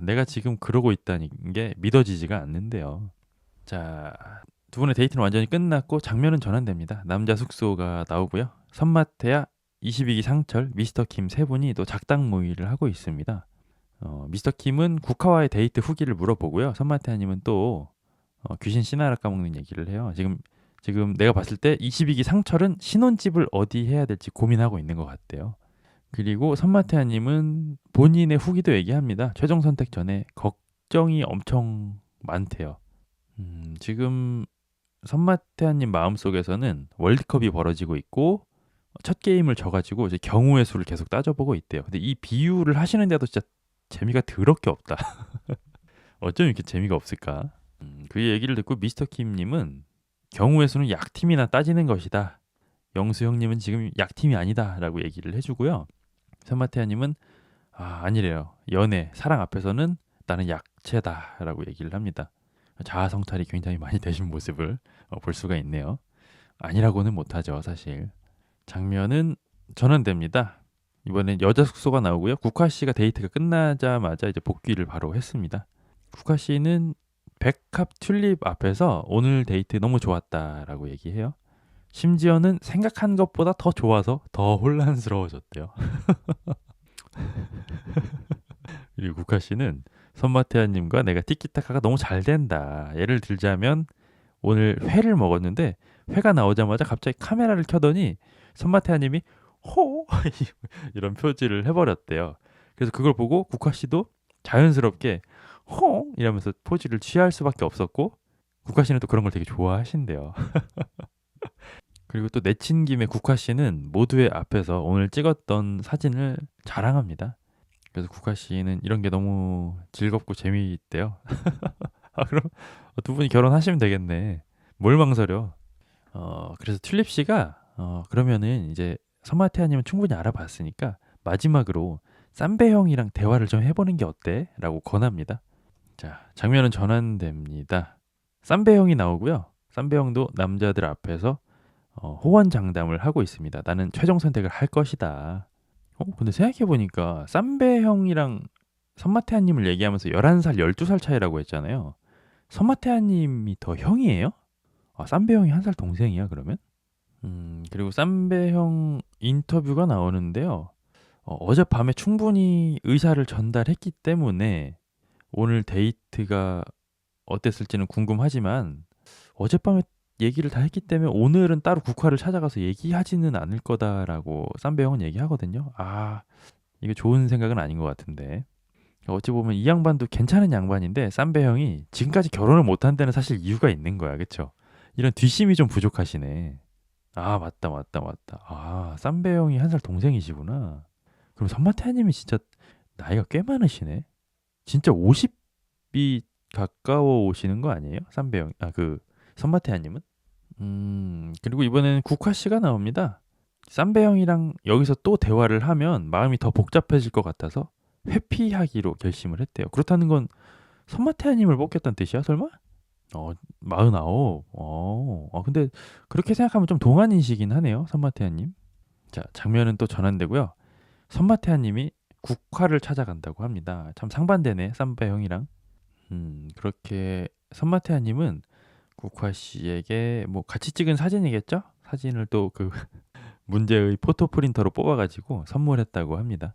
내가 지금 그러고 있다는 게 믿어지지가 않는데요. 자, 두 분의 데이트는 완전히 끝났고 장면은 전환됩니다. 남자 숙소가 나오고요. 선마태야, 22기 상철, 미스터 김 세 분이 또 작당 모의를 하고 있습니다. 미스터 김은 국화와의 데이트 후기를 물어보고요. 선마태아님은 또 귀신 씨나라 까먹는 얘기를 해요. 지금 내가 봤을 때 22기 상철은 신혼집을 어디 해야 될지 고민하고 있는 것 같대요. 그리고 선마태아님은 본인의 후기도 얘기합니다. 최종 선택 전에 걱정이 엄청 많대요. 지금 선마태아님 마음속에서는 월드컵이 벌어지고 있고 첫 게임을 져가지고 이제 경우의 수를 계속 따져보고 있대요. 근데 이 비유를 하시는데도 진짜 재미가 더럽게 없다. 어쩜 이렇게 재미가 없을까? 그 얘기를 듣고 미스터 킴님은 경우의 수는 약팀이나 따지는 것이다, 영수 형님은 지금 약팀이 아니다라고 얘기를 해주고요. 선마태아님은 아니래요, 연애, 사랑 앞에서는 나는 약체다라고 얘기를 합니다. 자아 성찰이 굉장히 많이 되신 모습을 볼 수가 있네요. 아니라고는 못하죠, 사실. 장면은 전환됩니다. 이번엔 여자 숙소가 나오고요. 국화 씨가 데이트가 끝나자마자 이제 복귀를 바로 했습니다. 국화 씨는 백합 튤립 앞에서 오늘 데이트 너무 좋았다라고 얘기해요. 심지어는 생각한 것보다 더 좋아서 더 혼란스러워졌대요. 그리고 국화 씨는 선마태아님과 내가 티키타카가 너무 잘 된다. 예를 들자면 오늘 회를 먹었는데 회가 나오자마자 갑자기 카메라를 켜더니 선마태아님이 호 이런 표지를 해버렸대요. 그래서 그걸 보고 국화 씨도 자연스럽게 호 이러면서 포즈를 취할 수밖에 없었고, 국화 씨는 또 그런 걸 되게 좋아하신대요. 그리고 또 내친 김에 국화 씨는 모두의 앞에서 오늘 찍었던 사진을 자랑합니다. 그래서 국화 씨는 이런 게 너무 즐겁고 재미있대요. 그럼 두 분이 결혼하시면 되겠네. 뭘 망설여? 그래서 튤립 씨가 그러면은 이제 선마태아님은 충분히 알아봤으니까 마지막으로 쌈배 형이랑 대화를 좀 해보는 게 어때? 라고 권합니다. 자, 장면은 전환됩니다. 쌈배 형이 나오고요. 쌈배 형도 남자들 앞에서 호언장담을 하고 있습니다. 나는 최종 선택을 할 것이다. 근데 생각해보니까 쌈배 형이랑 선마태아님을 얘기하면서 11살, 12살 차이라고 했잖아요. 선마태아님이 더 형이에요? 쌈배 형이 한 살 동생이야, 그러면? 그리고 쌈배 형 인터뷰가 나오는데요. 어젯밤에 충분히 의사를 전달했기 때문에 오늘 데이트가 어땠을지는 궁금하지만 어젯밤에 얘기를 다 했기 때문에 오늘은 따로 국화를 찾아가서 얘기하지는 않을 거다라고 쌈배 형은 얘기하거든요. 이게 좋은 생각은 아닌 것 같은데. 어찌 보면 이 양반도 괜찮은 양반인데 쌈배 형이 지금까지 결혼을 못한 데는 사실 이유가 있는 거야. 그쵸? 이런 뒷심이 좀 부족하시네. 맞다, 맞다, 맞다. 쌈배 형이 한 살 동생이시구나. 그럼 선마태아님이 진짜 나이가 꽤 많으시네. 진짜 50이 가까워 오시는 거 아니에요? 쌈배영 그 선마태아님은? 그리고 이번에는 국화 씨가 나옵니다. 쌈배영이랑 여기서 또 대화를 하면 마음이 더 복잡해질 것 같아서 회피하기로 결심을 했대요. 그렇다는 건 선마태아님을 뽑겠다는 뜻이야, 설마? 49. 근데 그렇게 생각하면 좀 동안이시긴 하네요, 선마태아님. 자, 장면은 또 전환되고요. 선마태아님이 국화를 찾아간다고 합니다. 참 상반되네, 쌈배형이랑. 그렇게 선마태아님은 국화 씨에게 뭐 같이 찍은 사진이겠죠? 사진을 또 그 문제의 포토 프린터로 뽑아가지고 선물했다고 합니다.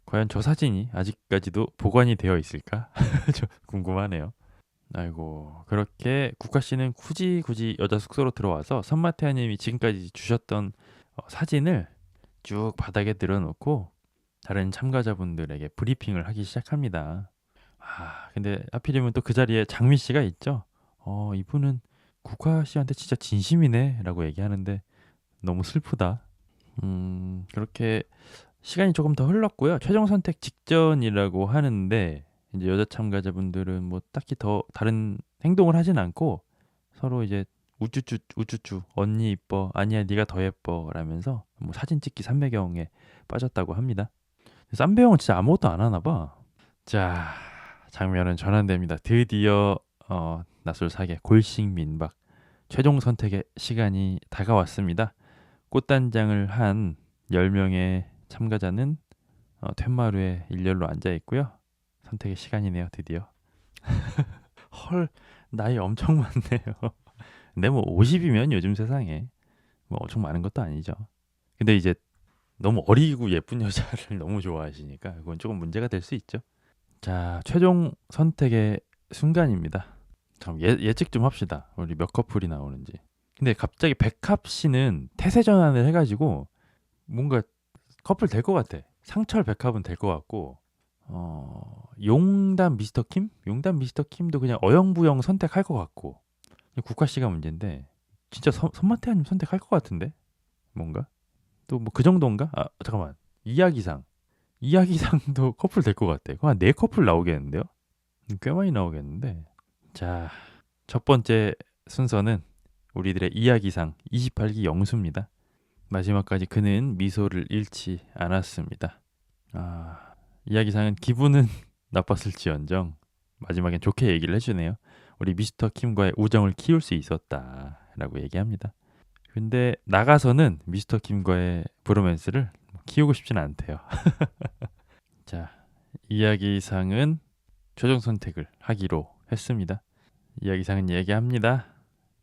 과연 저 사진이 아직까지도 보관이 되어 있을까? 좀 궁금하네요. 아이고, 그렇게 국화 씨는 굳이 여자 숙소로 들어와서 선마태아님이 지금까지 주셨던 사진을 쭉 바닥에 늘어놓고 다른 참가자분들에게 브리핑을 하기 시작합니다. 근데 하필이면 또 그 자리에 장미 씨가 있죠. 이분은 국화 씨한테 진짜 진심이네라고 얘기하는데 너무 슬프다. 그렇게 시간이 조금 더 흘렀고요. 최종 선택 직전이라고 하는데 이제 여자 참가자분들은 뭐 딱히 더 다른 행동을 하진 않고 서로 이제 우쭈쭈 언니 이뻐 아니야 네가 더 예뻐 라면서 뭐 사진 찍기 삼매경에 빠졌다고 합니다. 쌈배형은 진짜 아무것도 안 하나 봐. 자, 장면은 전환됩니다. 드디어 낯설 사계 골식 민박 최종 선택의 시간이 다가왔습니다. 꽃단장을 한 10명의 참가자는 툇마루에 일렬로 앉아 있고요. 선택의 시간이네요, 드디어. 헐, 나이 엄청 많네요. 근데 뭐 50이면 요즘 세상에 뭐 엄청 많은 것도 아니죠. 근데 이제 너무 어리고 예쁜 여자를 너무 좋아하시니까 그건 조금 문제가 될 수 있죠. 자, 최종 선택의 순간입니다. 참 예측 좀 합시다. 우리 몇 커플이 나오는지. 근데 갑자기 백합 씨는 태세 전환을 해가지고 뭔가 커플 될 것 같아. 상철 백합은 될 것 같고, 용담 미스터 킴? 용담 미스터 킴도 그냥 어영부영 선택할 것 같고, 국화 씨가 문제인데, 진짜 선마태아님 선택할 것 같은데? 뭔가? 또 뭐 그 정도인가? 잠깐만. 이야기상도 커플 될 것 같아. 한 4커플 나오겠는데요? 꽤 많이 나오겠는데. 자, 첫 번째 순서는 우리들의 이야기상 28기 영수입니다. 마지막까지 그는 미소를 잃지 않았습니다. 이야기상은 기분은 나빴을지언정 마지막엔 좋게 얘기를 해주네요. 우리 미스터 킴과의 우정을 키울 수 있었다라고 얘기합니다. 근데 나가서는 미스터 킴과의 브로맨스를 키우고 싶진 않대요. 자, 이야기상은 최종 선택을 하기로 했습니다. 이야기상은 얘기합니다.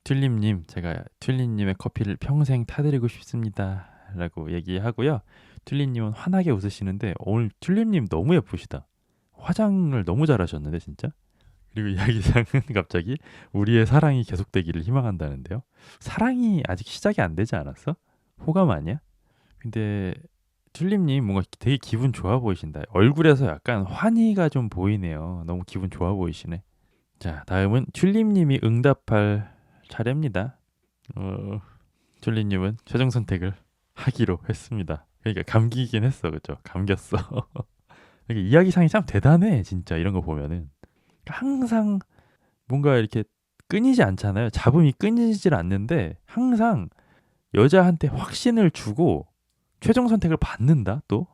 튤립님, 제가 튤립님의 커피를 평생 타드리고 싶습니다. 라고 얘기하고요. 튤립님은 환하게 웃으시는데 오늘 튤립님 너무 예쁘시다. 화장을 너무 잘하셨는데 진짜. 그리고 이야기상은 갑자기 우리의 사랑이 계속되기를 희망한다는데요. 사랑이 아직 시작이 안 되지 않았어? 호감 아니야? 근데 튤립님 뭔가 되게 기분 좋아 보이신다. 얼굴에서 약간 환희가 좀 보이네요. 너무 기분 좋아 보이시네. 자, 다음은 튤립님이 응답할 차례입니다. 튤립님은 최종 선택을 하기로 했습니다. 그러니까 감기긴 했어, 그죠? 감겼어. 그러니까 이야기상이 참 대단해, 진짜 이런 거 보면은 항상 뭔가 이렇게 끊이지 않잖아요. 잡음이 끊이질 않는데 항상 여자한테 확신을 주고 최종 선택을 받는다. 또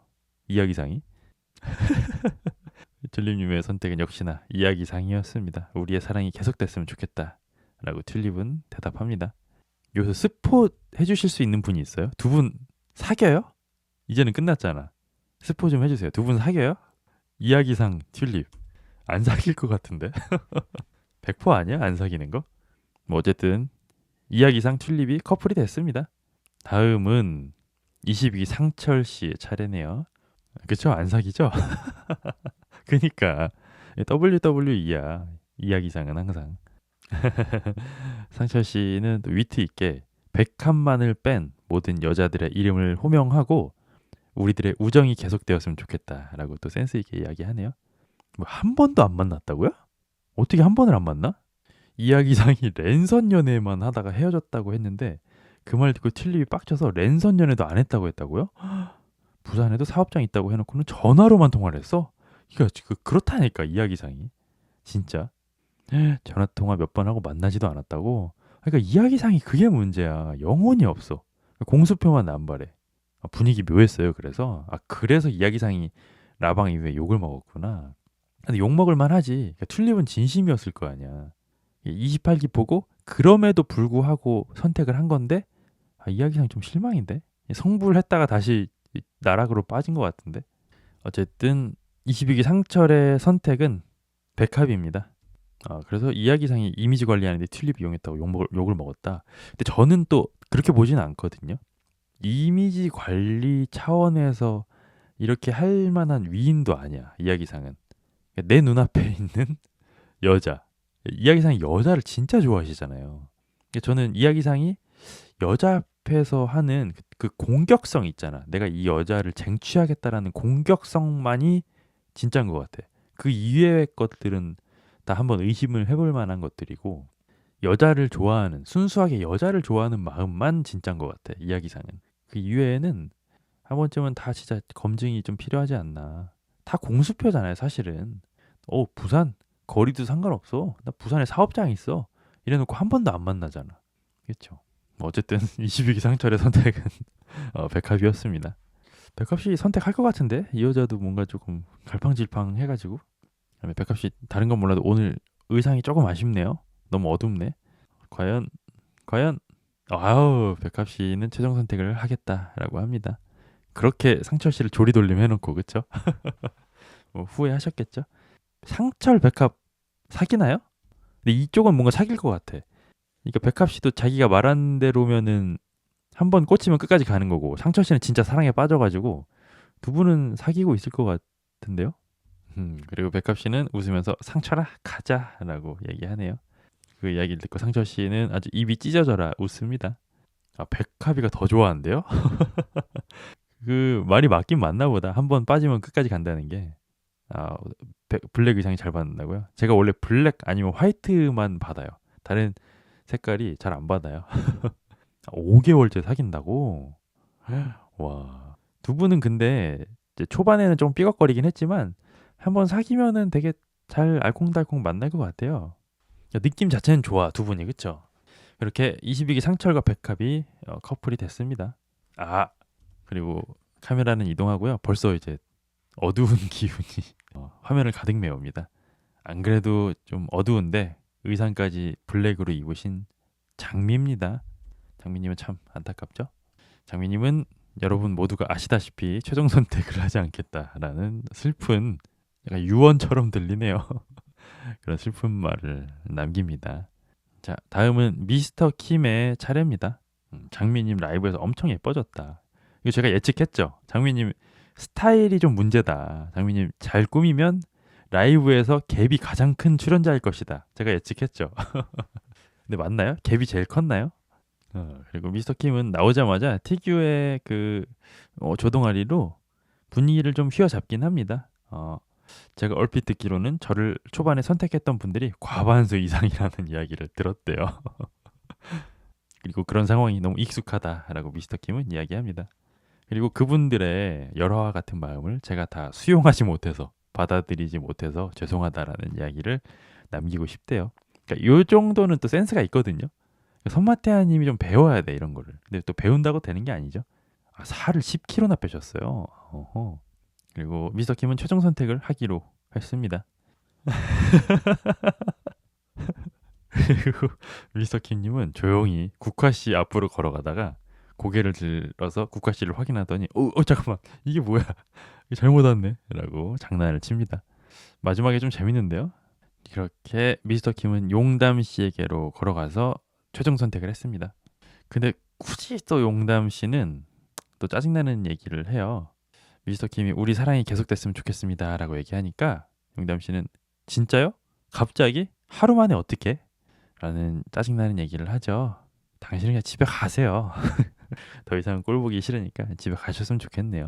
이야기상이. 튤립님의 선택은 역시나 이야기상이었습니다. 우리의 사랑이 계속됐으면 좋겠다. 라고 튤립은 대답합니다. 여기서 스포 해주실 수 있는 분이 있어요? 두 분 사겨요? 이제는 끝났잖아. 스포 좀 해주세요. 두 분 사겨요? 이야기상 튤립 안 사귈 것 같은데? 100% 아니야? 안 사귀는 거? 뭐 어쨌든 이야기상 튤립이 커플이 됐습니다. 다음은 22기 상철 씨의 차례네요. 그쵸? 안 사귀죠? 그니까 WWE야. 이야기상은 항상. 상철 씨는 또 위트 있게 101만을 뺀 모든 여자들의 이름을 호명하고 우리들의 우정이 계속되었으면 좋겠다라고 또 센스 있게 이야기하네요. 뭐 한 번도 안 만났다고요? 어떻게 한 번을 안 만나? 이야기상이 랜선 연애만 하다가 헤어졌다고 했는데 그 말 듣고 튤립이 빡쳐서 랜선 연애도 안 했다고 했다고요? 부산에도 사업장 있다고 해놓고는 전화로만 통화를 했어? 그렇다니까 이야기상이 진짜. 전화 통화 몇 번 하고 만나지도 않았다고. 그러니까 이야기상이 그게 문제야. 영혼이 없어. 공수표만 남발해. 분위기 묘했어요. 그래서 이야기상이 라방 이후에 욕을 먹었구나. 근데 욕 먹을 만하지. 그러니까 튤립은 진심이었을 거 아니야. 28기 보고 그럼에도 불구하고 선택을 한 건데, 이야기상 좀 실망인데. 성불 했다가 다시 나락으로 빠진 것 같은데. 어쨌든 22기 상철의 선택은 백합입니다. 그래서 이야기상이 이미지 관리하는데 튤립 이용했다고 욕을 먹었다. 근데 저는 또 그렇게 보진 않거든요. 이미지 관리 차원에서 이렇게 할 만한 위인도 아니야. 이야기상은. 내 눈앞에 있는 여자. 이야기상이 여자를 진짜 좋아하시잖아요. 저는 이야기상이 여자 앞에서 하는 그 공격성 있잖아. 내가 이 여자를 쟁취하겠다라는 공격성만이 진짜인 것 같아. 그 이외의 것들은 다 한번 의심을 해볼 만한 것들이고, 여자를 좋아하는, 순수하게 여자를 좋아하는 마음만 진짜인 것 같아. 이야기상은. 그 이외에는 한 번쯤은 다 진짜 검증이 좀 필요하지 않나. 다 공수표잖아요, 사실은. 부산 거리도 상관없어. 나 부산에 사업장 있어. 이래놓고 한 번도 안 만나잖아. 그렇죠. 어쨌든 22기 상철의 선택은 백합이었습니다. 백합씨 선택할 것 같은데 이 여자도 뭔가 조금 갈팡질팡 해가지고. 백합씨 다른 건 몰라도 오늘 의상이 조금 아쉽네요. 너무 어둡네. 과연 아우 백합씨는 최종 선택을 하겠다라고 합니다. 그렇게 상철씨를 조리돌림 해놓고 그쵸? 뭐 후회하셨겠죠? 상철 백합 사귀나요? 근데 이쪽은 뭔가 사귈 것 같아. 그러니까 백합씨도 자기가 말한 대로면은 한 번 꽂히면 끝까지 가는 거고, 상철 씨는 진짜 사랑에 빠져가지고 두 분은 사귀고 있을 것 같은데요. 그리고 백합 씨는 웃으면서 상철아 가자라고 얘기하네요. 그 이야기를 듣고 상철 씨는 아주 입이 찢어져라 웃습니다. 백합이가 더 좋아한대요? 그 말이 맞긴 맞나 보다. 한 번 빠지면 끝까지 간다는 게. 아, 블랙 의상이 잘 받는다고요? 제가 원래 블랙 아니면 화이트만 받아요. 다른 색깔이 잘 안 받아요. 5개월째 사귄다고? 와. 두 분은 근데 이제 초반에는 좀 삐걱거리긴 했지만 한번 사귀면은 되게 잘 알콩달콩 만날 것 같아요. 느낌 자체는 좋아, 두 분이. 그쵸? 그렇게 22기 상철과 백합이 커플이 됐습니다. 그리고 카메라는 이동하고요. 벌써 이제 어두운 기운이 화면을 가득 메웁니다. 안 그래도 좀 어두운데 의상까지 블랙으로 입으신 장미입니다. 장미님은 참 안타깝죠? 장미님은 여러분 모두가 아시다시피 최종 선택을 하지 않겠다라는 슬픈, 약간 유언처럼 들리네요. 그런 슬픈 말을 남깁니다. 자, 다음은 미스터 킴의 차례입니다. 장미님 라이브에서 엄청 예뻐졌다. 이거 제가 예측했죠. 장미님 스타일이 좀 문제다. 장미님 잘 꾸미면 라이브에서 갭이 가장 큰 출연자일 것이다. 제가 예측했죠. 근데 맞나요? 갭이 제일 컸나요? 그리고 미스터 킴은 나오자마자 특유의 그 조동아리로 분위기를 좀 휘어잡긴 합니다. 제가 얼핏 듣기로는 저를 초반에 선택했던 분들이 과반수 이상이라는 이야기를 들었대요. 그리고 그런 상황이 너무 익숙하다라고 미스터 킴은 이야기합니다. 그리고 그분들의 열화와 같은 마음을 제가 다 수용하지 못해서, 받아들이지 못해서 죄송하다라는 이야기를 남기고 싶대요. 그러니까 요 정도는 또 센스가 있거든요. 선마태아 님이 좀 배워야 돼, 이런 거를. 근데 또 배운다고 되는 게 아니죠. 살을 10kg나 빼셨어요. 어허. 그리고 미스터 킴은 최종 선택을 하기로 했습니다. 그리고 미스터 킴님은 조용히 국화 씨 앞으로 걸어가다가 고개를 들어서 국화 씨를 확인하더니 잠깐만, 이게 뭐야, 이게 잘못 왔네 라고 장난을 칩니다. 마지막에 좀 재밌는데요. 이렇게 미스터 킴은 용담 씨에게로 걸어가서 최종 선택을 했습니다. 근데 굳이 또 용담 씨는 또 짜증나는 얘기를 해요. 미스터 킴이 우리 사랑이 계속됐으면 좋겠습니다 라고 얘기하니까 용담 씨는 진짜요? 갑자기? 하루 만에 어떻게? 라는 짜증나는 얘기를 하죠. 당신은 그냥 집에 가세요. 더 이상 꼴 보기 싫으니까 집에 가셨으면 좋겠네요.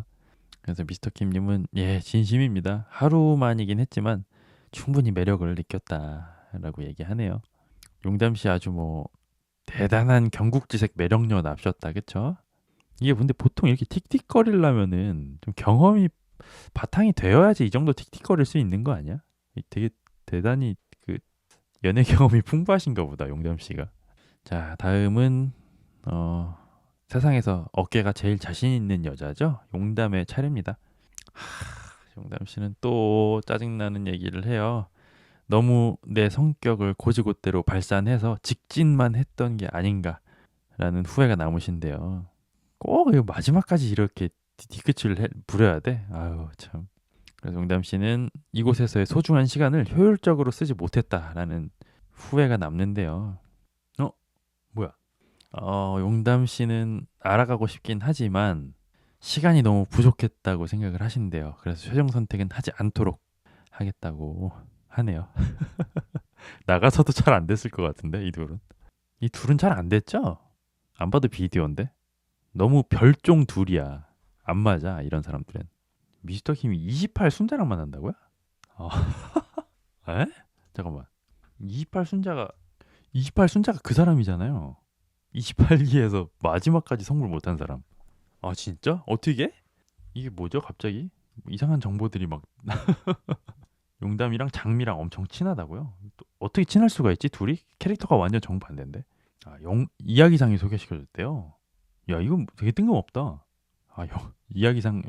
그래서 미스터 킴님은 진심입니다. 하루만이긴 했지만 충분히 매력을 느꼈다라고 얘기하네요. 용담 씨 아주 뭐 대단한 경국지색 매력녀 납셨다, 그쵸? 이게 근데 보통 이렇게 틱틱거리려면은 좀 경험이 바탕이 되어야지 이 정도 틱틱거릴 수 있는 거 아니야? 되게 대단히 그 연애 경험이 풍부하신가 보다, 용담 씨가. 자, 다음은 세상에서 어깨가 제일 자신 있는 여자죠. 용담의 차례입니다. 용담 씨는 또 짜증나는 얘기를 해요. 너무 내 성격을 고지곳대로 발산해서 직진만 했던 게 아닌가라는 후회가 남으신데요. 꼭 이거 마지막까지 이렇게 뒤끝을 부려야 돼? 아유 참. 그래서 용담 씨는 이곳에서의 소중한 시간을 효율적으로 쓰지 못했다라는 후회가 남는데요. 뭐야? 용담 씨는 알아가고 싶긴 하지만 시간이 너무 부족했다고 생각을 하신대요. 그래서 최종 선택은 하지 않도록 하겠다고 하네요. 나가서도 잘 안 됐을 것 같은데 이 둘은 잘 안 됐죠? 안 봐도 비디오인데 너무 별종 둘이야. 안 맞아 이런 사람들은. 미스터 킴이 28 순자랑 만난다고요? 어. 에? 잠깐만. 28 순자가 그 사람이잖아요. 28기에서 마지막까지 성불 못한 사람. 아 진짜? 어떻게? 이게 뭐죠 갑자기? 이상한 정보들이 막 용담이랑 장미랑 엄청 친하다고요? 또 어떻게 친할 수가 있지? 둘이 캐릭터가 완전 정반대인데. 이야기상이 소개시켜줬대요. 야 이건 되게 뜬금없다. 이야기상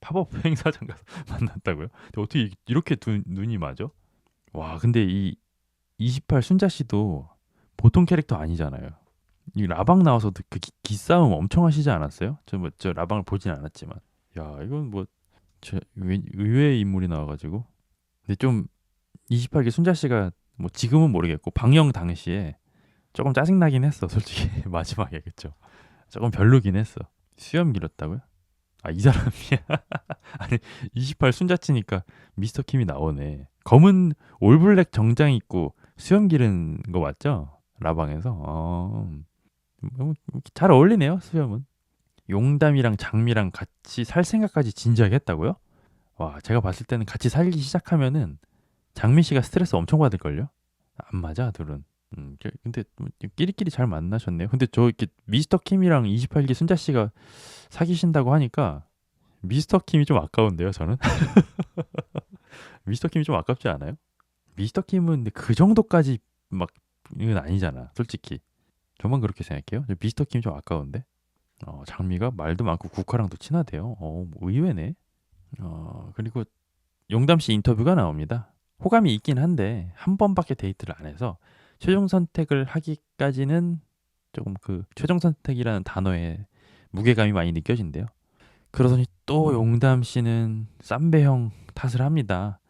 팝업 행사장 가서 만났다고요? 근데 어떻게 이렇게 눈이 맞아? 와 근데 이 28 순자 씨도 보통 캐릭터 아니잖아요. 이 라방 나와서도 그 기싸움 엄청 하시지 않았어요? 저 라방을 보진 않았지만. 야 이건 뭐 의외의 인물이 나와가지고. 근데 좀 28기 순자 씨가 뭐 지금은 모르겠고 방영 당시에 조금 짜증나긴 했어 솔직히 마지막에 그쵸? 조금 별로긴 했어. 수염 길었다고요? 이 사람이야. 아니 28 순자치니까 미스터 킴이 나오네. 검은 올블랙 정장 입고 수염 기른 거 맞죠? 라방에서. 잘 어울리네요 수염은. 용담이랑 장미랑 같이 살 생각까지 진지하게 했다고요? 와 제가 봤을 때는 같이 살기 시작하면은 장미 씨가 스트레스 엄청 받을걸요? 안 맞아 둘은. 근데 끼리끼리 잘 만나셨네요. 근데 저 이렇게 미스터 킴이랑 28기 순자 씨가 사귀신다고 하니까 미스터 킴이 좀 아까운데요, 저는. 미스터 킴이 좀 아깝지 않아요? 미스터 킴은 근데 그 정도까지 막 이건 아니잖아, 솔직히. 저만 그렇게 생각해요. 미스터 킴이 좀 아까운데. 장미가 말도 많고 국화랑도 친하대요. 뭐 의외네. 그리고 용담 씨 인터뷰가 나옵니다. 호감이 있긴 한데 한 번밖에 데이트를 안 해서 최종 선택을 하기까지는 조금 그 최종 선택이라는 단어에 무게감이 많이 느껴진대요. 그러더니 또 용담 씨는 쌈배형 탓을 합니다.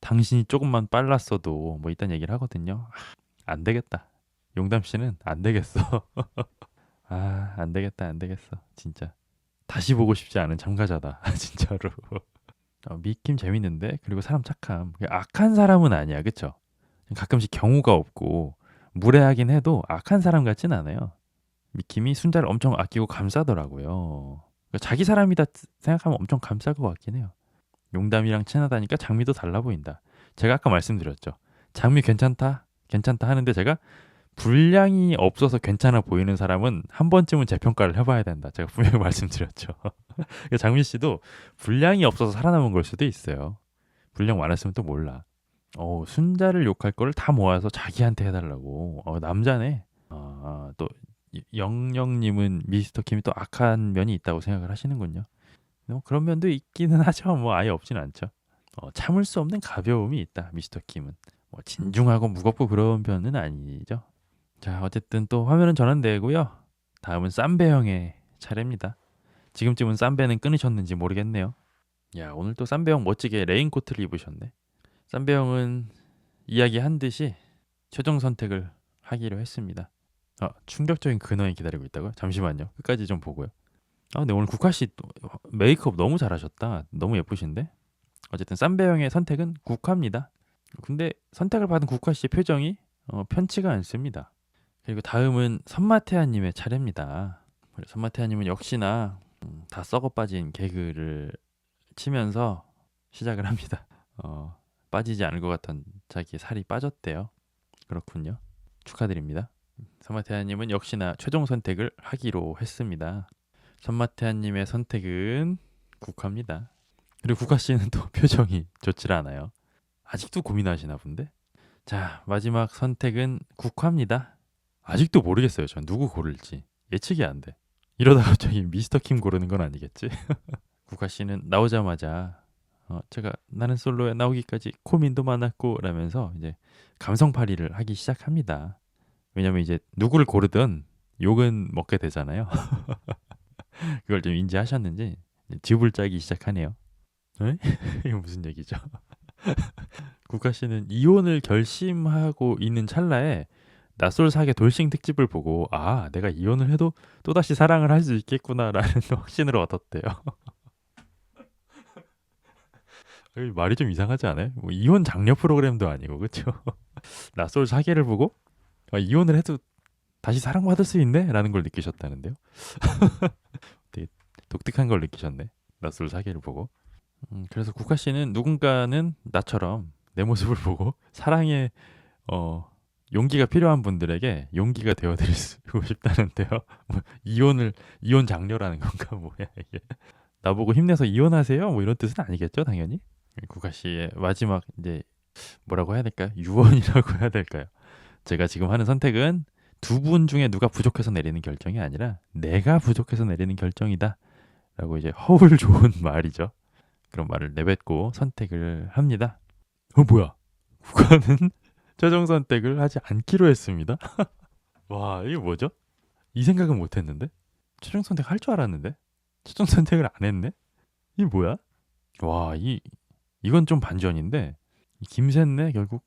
당신이 조금만 빨랐어도 뭐 이딴 얘기를 하거든요. 안 되겠다. 용담 씨는 안 되겠어. 안 되겠다, 안 되겠어. 진짜. 다시 보고 싶지 않은 참가자다. 진짜로. 미킴 재밌는데 그리고 사람 착함. 악한 사람은 아니야, 그쵸? 가끔씩 경우가 없고 무례하긴 해도 악한 사람 같진 않아요. 미킴이 순자를 엄청 아끼고 감싸더라고요. 그러니까 자기 사람이다 생각하면 엄청 감쌀 것 같긴 해요. 용담이랑 친하다니까 장미도 달라 보인다. 제가 아까 말씀드렸죠. 장미 괜찮다, 괜찮다 하는데 제가 분량이 없어서 괜찮아 보이는 사람은 한 번쯤은 재평가를 해봐야 된다. 제가 분명히 말씀드렸죠. 장미 씨도 분량이 없어서 살아남은 걸 수도 있어요. 분량 많았으면 또 몰라. 순자를 욕할 거를 다 모아서 자기한테 해달라고. 남자네. 또 영영님은 미스터 킴이 또 악한 면이 있다고 생각을 하시는군요. 그런 면도 있기는 하죠. 뭐 아예 없진 않죠. 참을 수 없는 가벼움이 있다. 미스터 킴은. 뭐 진중하고 무겁고 그런 편은 아니죠. 자 어쨌든 또 화면은 전환되고요. 다음은 쌈배 형의 차례입니다. 지금쯤은 쌈배는 끊으셨는지 모르겠네요. 야 오늘 또 쌈배 형 멋지게 레인코트를 입으셨네. 쌈배 형은 이야기한 듯이 최종 선택을 하기로 했습니다. 충격적인 근황이 기다리고 있다고요? 잠시만요. 끝까지 좀 보고요. 근데 오늘 국화 씨 메이크업 너무 잘하셨다. 너무 예쁘신데? 어쨌든 쌈배 형의 선택은 국화입니다. 근데 선택을 받은 국화 씨의 표정이 편치가 않습니다. 그리고 다음은 선마태아님의 차례입니다. 선마태아님은 역시나 다 썩어 빠진 개그를 치면서 시작을 합니다. 빠지지 않을 것 같던 자기 살이 빠졌대요. 그렇군요. 축하드립니다. 선마태아님은 역시나 최종 선택을 하기로 했습니다. 선마태아님의 선택은 국화입니다. 그리고 국화 씨는 또 표정이 좋질 않아요. 아직도 고민하시나 본데? 자, 마지막 선택은 국화입니다. 아직도 모르겠어요. 전 누구 고를지. 예측이 안 돼. 이러다 갑자기 미스터 킴 고르는 건 아니겠지? 국화 씨는 나오자마자 제가 나는 솔로에 나오기까지 고민도 많았고 라면서 이제 감성팔이를 하기 시작합니다. 왜냐면 이제 누구를 고르든 욕은 먹게 되잖아요. 그걸 좀 인지하셨는지 즙을 짜기 시작하네요. 에? 이거 무슨 얘기죠? 국화 씨는 이혼을 결심하고 있는 찰나에 낯설 사계 돌싱 특집을 보고 내가 이혼을 해도 또다시 사랑을 할 수 있겠구나라는 확신을 얻었대요. 말이 좀 이상하지 않아요? 뭐 이혼 장려 프로그램도 아니고 그쵸? 낯설 사계를 보고 이혼을 해도 다시 사랑받을 수 있네? 라는 걸 느끼셨다는데요. 되게 독특한 걸 느끼셨네. 낯설 사계를 보고. 그래서 국화 씨는 누군가는 나처럼 내 모습을 보고 사랑의 용기가 필요한 분들에게 용기가 되어드리고 싶다는데요. 뭐 이혼 장려라는 건가 뭐야 이게? 나보고 힘내서 이혼하세요? 뭐 이런 뜻은 아니겠죠, 당연히. 국화 씨의 마지막 이제 뭐라고 해야 될까요? 유언이라고 해야 될까요? 제가 지금 하는 선택은 두 분 중에 누가 부족해서 내리는 결정이 아니라 내가 부족해서 내리는 결정이다. 라고 이제 허울 좋은 말이죠. 그런 말을 내뱉고 선택을 합니다. 뭐야? 국가는 최종 선택을 하지 않기로 했습니다. 와, 이게 뭐죠? 이 생각은 못 했는데? 최종 선택 할 줄 알았는데? 최종 선택을 안 했네? 이게 뭐야? 와, 이건 좀 반전인데? 김샜네, 결국.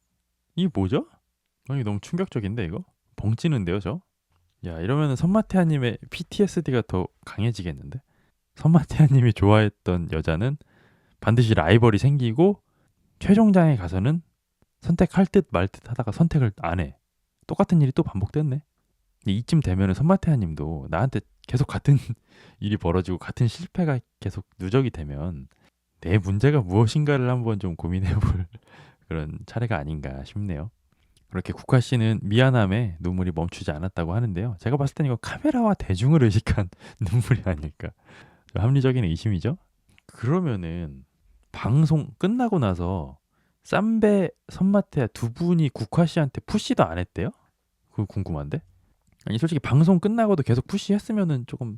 이게 뭐죠? 이게 너무 충격적인데, 이거? 벙찌는데요, 저? 야, 이러면은 선마태아님의 PTSD가 더 강해지겠는데? 선마태아님이 좋아했던 여자는 반드시 라이벌이 생기고 최종장에 가서는 선택할 듯 말 듯 하다가 선택을 안 해. 똑같은 일이 또 반복됐네. 이쯤 되면은 선마태아님도 나한테 계속 같은 일이 벌어지고 같은 실패가 계속 누적이 되면 내 문제가 무엇인가를 한번 좀 고민해볼 그런 차례가 아닌가 싶네요. 그렇게 국화 씨는 미안함에 눈물이 멈추지 않았다고 하는데요. 제가 봤을 땐 이거 카메라와 대중을 의식한 눈물이 아닐까. 합리적인 의심이죠. 그러면은 방송 끝나고 나서 쌈배 선마태야 두 분이 국화 씨한테 푸시도 안 했대요? 그거 궁금한데? 아니 솔직히 방송 끝나고도 계속 푸시했으면은 조금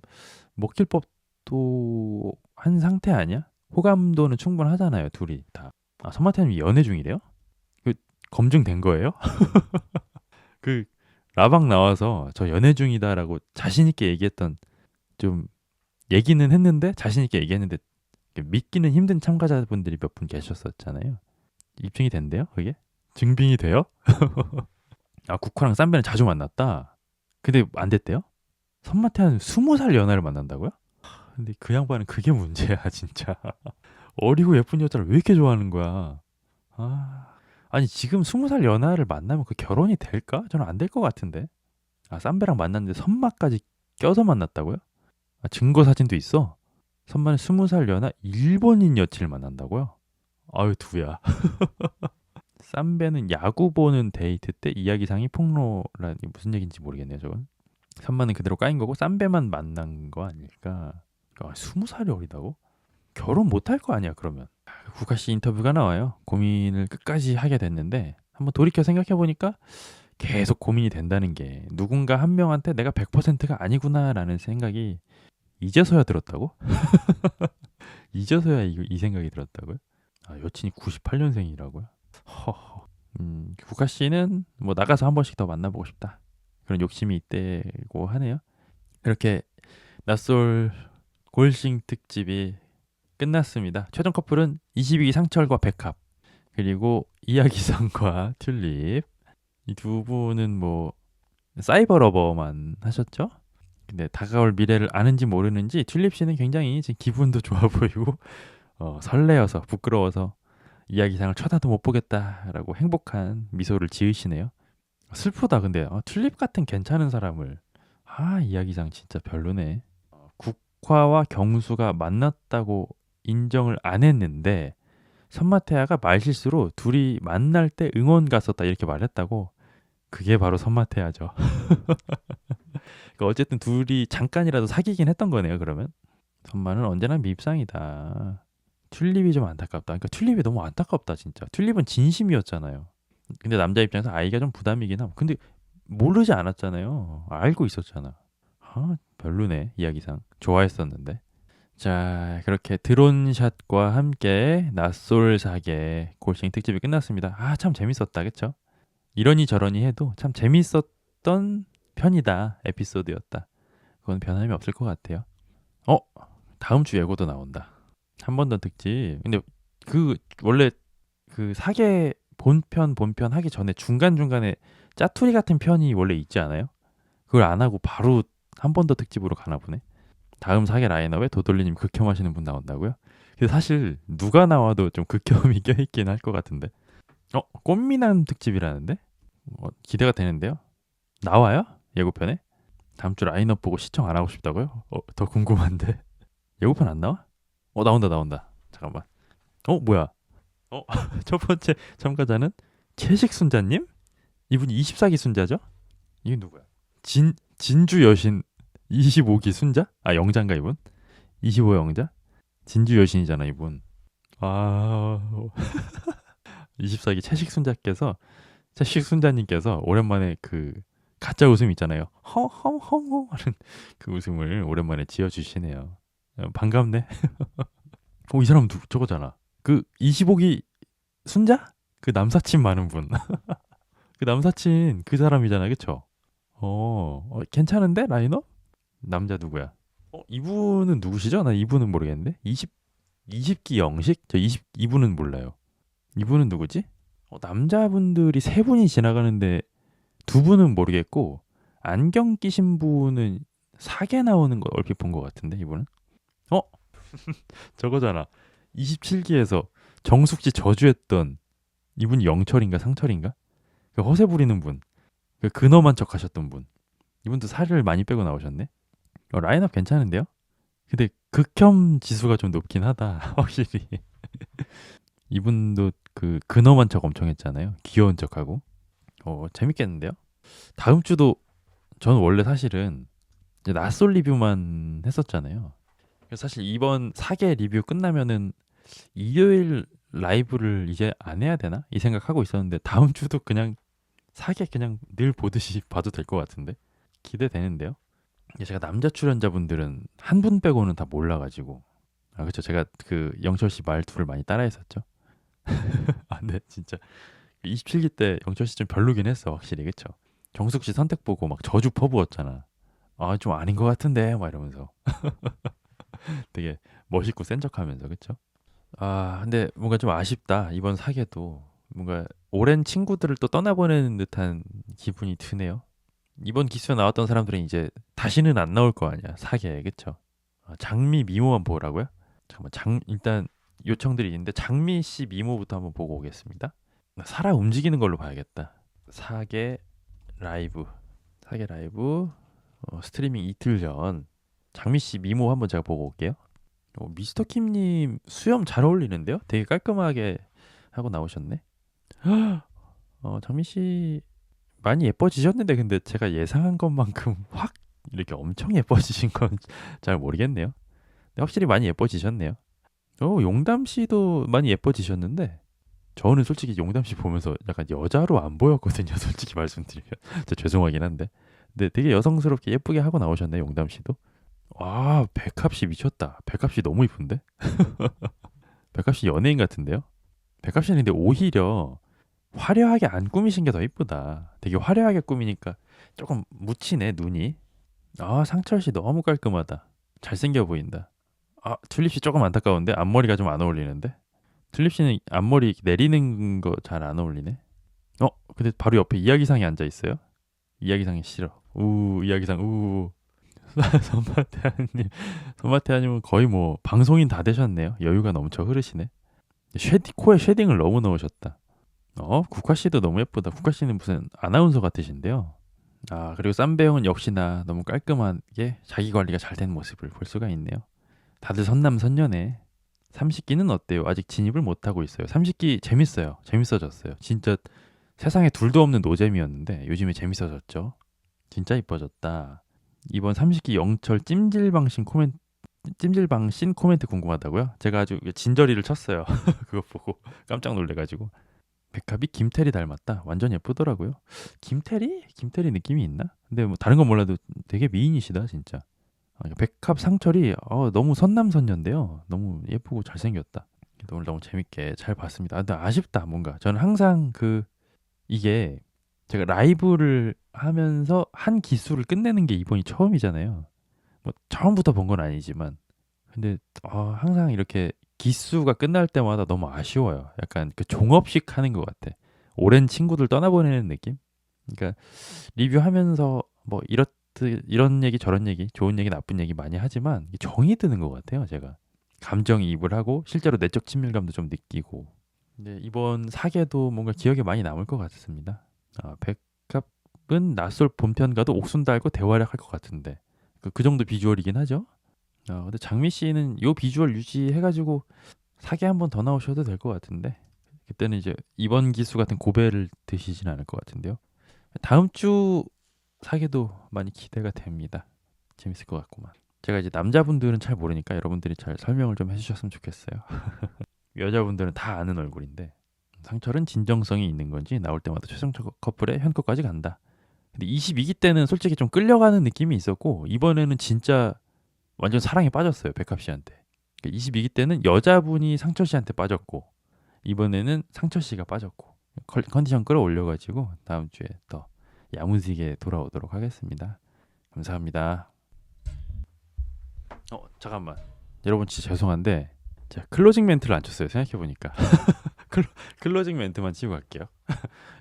먹힐 법도 한 상태 아니야? 호감도는 충분하잖아요, 둘이 다. 선마태님 연애 중이래요? 그 검증된 거예요? 그 라방 나와서 저 연애 중이다라고 자신 있게 얘기했던 좀 얘기는 했는데 자신 있게 얘기했는데 믿기는 힘든 참가자분들이 몇 분 계셨었잖아요. 입증이 된대요, 그게? 증빙이 돼요? 국화랑 쌈배는 자주 만났다. 근데 안 됐대요? 선마태한 20살 연하를 만난다고요? 근데 그 양반은 그게 문제야, 진짜. 어리고 예쁜 여자를 왜 이렇게 좋아하는 거야? 아니 지금 20살 연하를 만나면 그 결혼이 될까? 저는 안 될 것 같은데. 쌈배랑 만났는데 선마까지 껴서 만났다고요? 증거 사진도 있어. 선마는 20살 연하 일본인 여친을 만난다고요? 아유 두야. 쌈배는 야구 보는 데이트 때 이야기상이 폭로라니 무슨 얘기인지 모르겠네요, 저건. 선마는 그대로 까인 거고 쌈배만 만난 거 아닐까? 20살이 어리다고? 결혼 못 할 거 아니야, 그러면. 국화 씨 인터뷰가 나와요. 고민을 끝까지 하게 됐는데 한번 돌이켜 생각해 보니까 계속 고민이 된다는 게 누군가 한 명한테 내가 100%가 아니구나라는 생각이 이제서야 들었다고? 이제서야 이 생각이 들었다고요? 여친이 98년생이라고요? 허허. 국화 씨는 뭐 나가서 한 번씩 더 만나보고 싶다. 그런 욕심이 있대고 하네요. 이렇게 낯솔 골싱 특집이 끝났습니다. 최종 커플은 22기 상철과 백합 그리고 이야기상과 튤립. 이 두 분은 뭐 사이버 러버만 하셨죠? 근데 다가올 미래를 아는지 모르는지 튤립 씨는 굉장히 지금 기분도 좋아 보이고 설레어서 부끄러워서 이야기상을 쳐다도 못 보겠다라고 행복한 미소를 지으시네요. 슬프다 근데 튤립 같은 괜찮은 사람을 이야기상 진짜 별로네. 국화와 경수가 만났다고 인정을 안 했는데 선마태아가 말실수로 둘이 만날 때 응원 갔었다 이렇게 말했다고. 그게 바로 선마태아죠. 그러니까 어쨌든 둘이 잠깐이라도 사귀긴 했던 거네요. 그러면 선마는 언제나 밉상이다. 튤립이 좀 안타깝다. 그러니까 튤립이 너무 안타깝다 진짜. 튤립은 진심이었잖아요. 근데 남자 입장에서 아이가 좀 부담이긴 함. 근데 모르지 않았잖아요. 알고 있었잖아. 아, 별로네 이야기상. 좋아했었는데. 자, 그렇게 드론샷과 함께 낯솔 사계 골싱 특집이 끝났습니다. 아, 참 재밌었다, 그쵸? 이러니 저러니 해도 참 재밌었던 편이다 에피소드였다. 그건 변함이 없을 것 같아요. 어, 다음 주 예고도 나온다. 한 번 더 특집. 근데 그 원래 그 사계 본편 하기 전에 중간중간에 짜투리 같은 편이 원래 있지 않아요? 그걸 안 하고 바로 한 번 더 특집으로 가나 보네. 다음 사계 라인업에 도돌리님 극혐하시는 분 나온다고요? 근데 사실 누가 나와도 좀 극혐이 껴있긴 할 것 같은데. 꽃미남 특집이라는데? 기대가 되는데요? 나와요? 예고편에? 다음 주 라인업 보고 시청 안 하고 싶다고요? 더 궁금한데. 예고편 안 나와? 나온다. 잠깐만. 뭐야? 어, 첫 번째 참가자는 채식순자님? 이분이 24기 순자죠? 이게 누구야? 진주 여신 25기 순자? 아, 영자인가 이분? 25 영자? 진주 여신이잖아 이분. 아, 24기 채식순자님께서 오랜만에 그 가짜 웃음 있잖아요. 허허허허 하는 그 웃음을 오랜만에 지어주시네요. 반갑네. 이 사람 저거잖아. 그 25기 순자? 그 남사친 많은 분. 그 남사친 그 사람이잖아, 그쵸? 괜찮은데 라인업? 남자 누구야? 이분은 누구시죠? 나 이분은 모르겠는데. 20기 영식? 이분은 몰라요. 이분은 누구지? 남자분들이 세 분이 지나가는데 두 분은 모르겠고 안경 끼신 분은 사계 나오는 거 얼핏 본 것 같은데 이분은? 어? 저거잖아. 27기에서 정숙 씨 저주했던 이분이 영철인가 상철인가? 그 허세 부리는 분. 그 근엄한 척 하셨던 분. 이분도 살을 많이 빼고 나오셨네. 라인업 괜찮은데요? 근데 극혐 지수가 좀 높긴 하다. 확실히. 이분도 그 근엄한 척 엄청 했잖아요. 귀여운 척하고. 재밌겠는데요? 다음 주도 저는 원래 사실은 이제 낯솔 리뷰만 했었잖아요. 그래서 사실 이번 사계 리뷰 끝나면은 일요일 라이브를 이제 안 해야 되나? 이 생각하고 있었는데 다음 주도 그냥 사계 그냥 늘 보듯이 봐도 될 것 같은데 기대되는데요. 제가 남자 출연자분들은 한 분 빼고는 다 몰라가지고 그렇죠. 제가 그 영철 씨 말투를 많이 따라했었죠. 네, 진짜 27기 때 영철 씨 좀 별로긴 했어, 확실히 그쵸. 정숙 씨 선택 보고 막 저주 퍼부었잖아. 좀 아닌 것 같은데 막 이러면서 되게 멋있고 센 척하면서 그쵸. 근데 뭔가 좀 아쉽다 이번 사계도 뭔가 오랜 친구들을 또 떠나보내는 듯한 기분이 드네요. 이번 기수에 나왔던 사람들은 이제 다시는 안 나올 거 아니야 사계에 그쵸. 장미 미모만 보라고요? 잠깐만 일단 요청들이 있는데 장미 씨 미모부터 한번 보고 오겠습니다. 살아 움직이는 걸로 봐야겠다. 사계 라이브 사계 라이브 스트리밍 이틀 전 장미 씨 미모 한번 제가 보고 올게요. 미스터 킴님 수염 잘 어울리는데요? 되게 깔끔하게 하고 나오셨네. 장미 씨 많이 예뻐지셨는데 근데 제가 예상한 것만큼 확 이렇게 엄청 예뻐지신 건 잘 모르겠네요. 근데 확실히 많이 예뻐지셨네요. 용담 씨도 많이 예뻐지셨는데 저는 솔직히 용담 씨 보면서 약간 여자로 안 보였거든요. 솔직히 말씀드리면 진짜 죄송하긴 한데 근데 되게 여성스럽게 예쁘게 하고 나오셨네 용담 씨도. 백합 씨 미쳤다. 백합 씨 너무 이쁜데? 백합 씨 연예인 같은데요? 백합 씨는 근데 오히려 화려하게 안 꾸미신 게 더 이쁘다. 되게 화려하게 꾸미니까 조금 묻히네 눈이. 상철 씨 너무 깔끔하다. 잘생겨 보인다. 튤립 씨 조금 안타까운데 앞머리가 좀 안 어울리는데. 튤립 씨는 앞머리 내리는 거 잘 안 어울리네. 근데 바로 옆에 이야기상이 앉아 있어요. 이야기상이 싫어. 이야기상 손마태아님, 손마태아님은 거의 뭐 방송인 다 되셨네요. 여유가 넘쳐 흐르시네. 코에 쉐딩을 너무 넣으셨다. 국화 씨도 너무 예쁘다. 국화 씨는 무슨 아나운서 같으신데요. 그리고 쌈배 형은 역시나 너무 깔끔하게 자기 관리가 잘 된 모습을 볼 수가 있네요. 다들 선남선녀네. 30기는 어때요? 아직 진입을 못하고 있어요. 30기 재밌어요. 재밌어졌어요. 진짜 세상에 둘도 없는 노잼이었는데 요즘에 재밌어졌죠. 진짜 이뻐졌다. 이번 30기 영철 찜질방신 코멘트 궁금하다고요? 제가 아주 진저리를 쳤어요. 그거 보고 깜짝 놀래가지고 백합이 김태리 닮았다. 완전 예쁘더라고요. 김태리? 김태리 느낌이 있나? 근데 뭐 다른 건 몰라도 되게 미인이시다 진짜. 백합 상철이 너무 선남선녀인데요. 너무 예쁘고 잘생겼다. 오늘 너무 재밌게 잘 봤습니다. 근데 아쉽다 뭔가. 저는 항상 이게 제가 라이브를 하면서 한 기수를 끝내는 게 이번이 처음이잖아요. 뭐 처음부터 본 건 아니지만 근데 항상 이렇게 기수가 끝날 때마다 너무 아쉬워요. 약간 그 종업식 하는 것 같아. 오랜 친구들 떠나보내는 느낌? 그러니까 리뷰하면서 뭐 이런 얘기 저런 얘기 좋은 얘기 나쁜 얘기 많이 하지만 정이 드는 것 같아요. 제가 감정이입을 하고 실제로 내적 친밀감도 좀 느끼고. 근데 이번 사계도 뭔가 기억에 많이 남을 것 같습니다. 백합은 낯설 본편과도 옥순 달고 대활약할 것 같은데 그 정도 비주얼이긴 하죠. 근데 장미 씨는 요 비주얼 유지해가지고 사계 한 번 더 나오셔도 될 것 같은데 그때는 이제 이번 기수 같은 고배를 드시진 않을 것 같은데요. 다음 주 사계도 많이 기대가 됩니다. 재밌을 것 같구만. 제가 이제 남자분들은 잘 모르니까 여러분들이 잘 설명을 좀 해주셨으면 좋겠어요. 여자분들은 다 아는 얼굴인데 상철은 진정성이 있는 건지 나올 때마다 최성철 커플의 현커까지 간다. 근데 22기 때는 솔직히 좀 끌려가는 느낌이 있었고 이번에는 진짜 완전 사랑에 빠졌어요. 백합 씨한테. 22기 때는 여자분이 상철 씨한테 빠졌고 이번에는 상철 씨가 빠졌고 컨디션 끌어올려가지고 다음 주에 더 야무지게 돌아오도록 하겠습니다. 감사합니다. 잠깐만. 여러분 진짜 죄송한데 제가 클로징 멘트를 안 쳤어요. 생각해보니까. 클로징 멘트만 치고 갈게요.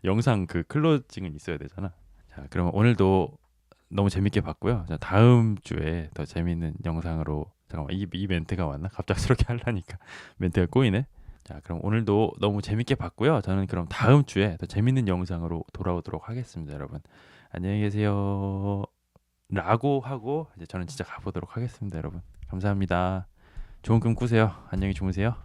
영상 클로징은 있어야 되잖아. 자, 그러면 오늘도 너무 재밌게 봤고요. 자, 다음 주에 더 재밌는 영상으로 잠깐만 이 멘트가 왔나? 갑작스럽게 하려니까 멘트가 꼬이네. 자, 그럼 오늘도 너무 재밌게 봤고요. 저는 그럼 다음 주에 더 재밌는 영상으로 돌아오도록 하겠습니다, 여러분. 안녕히 계세요. 라고 하고 이제 저는 진짜 가보도록 하겠습니다, 여러분. 감사합니다. 좋은 꿈 꾸세요. 안녕히 주무세요.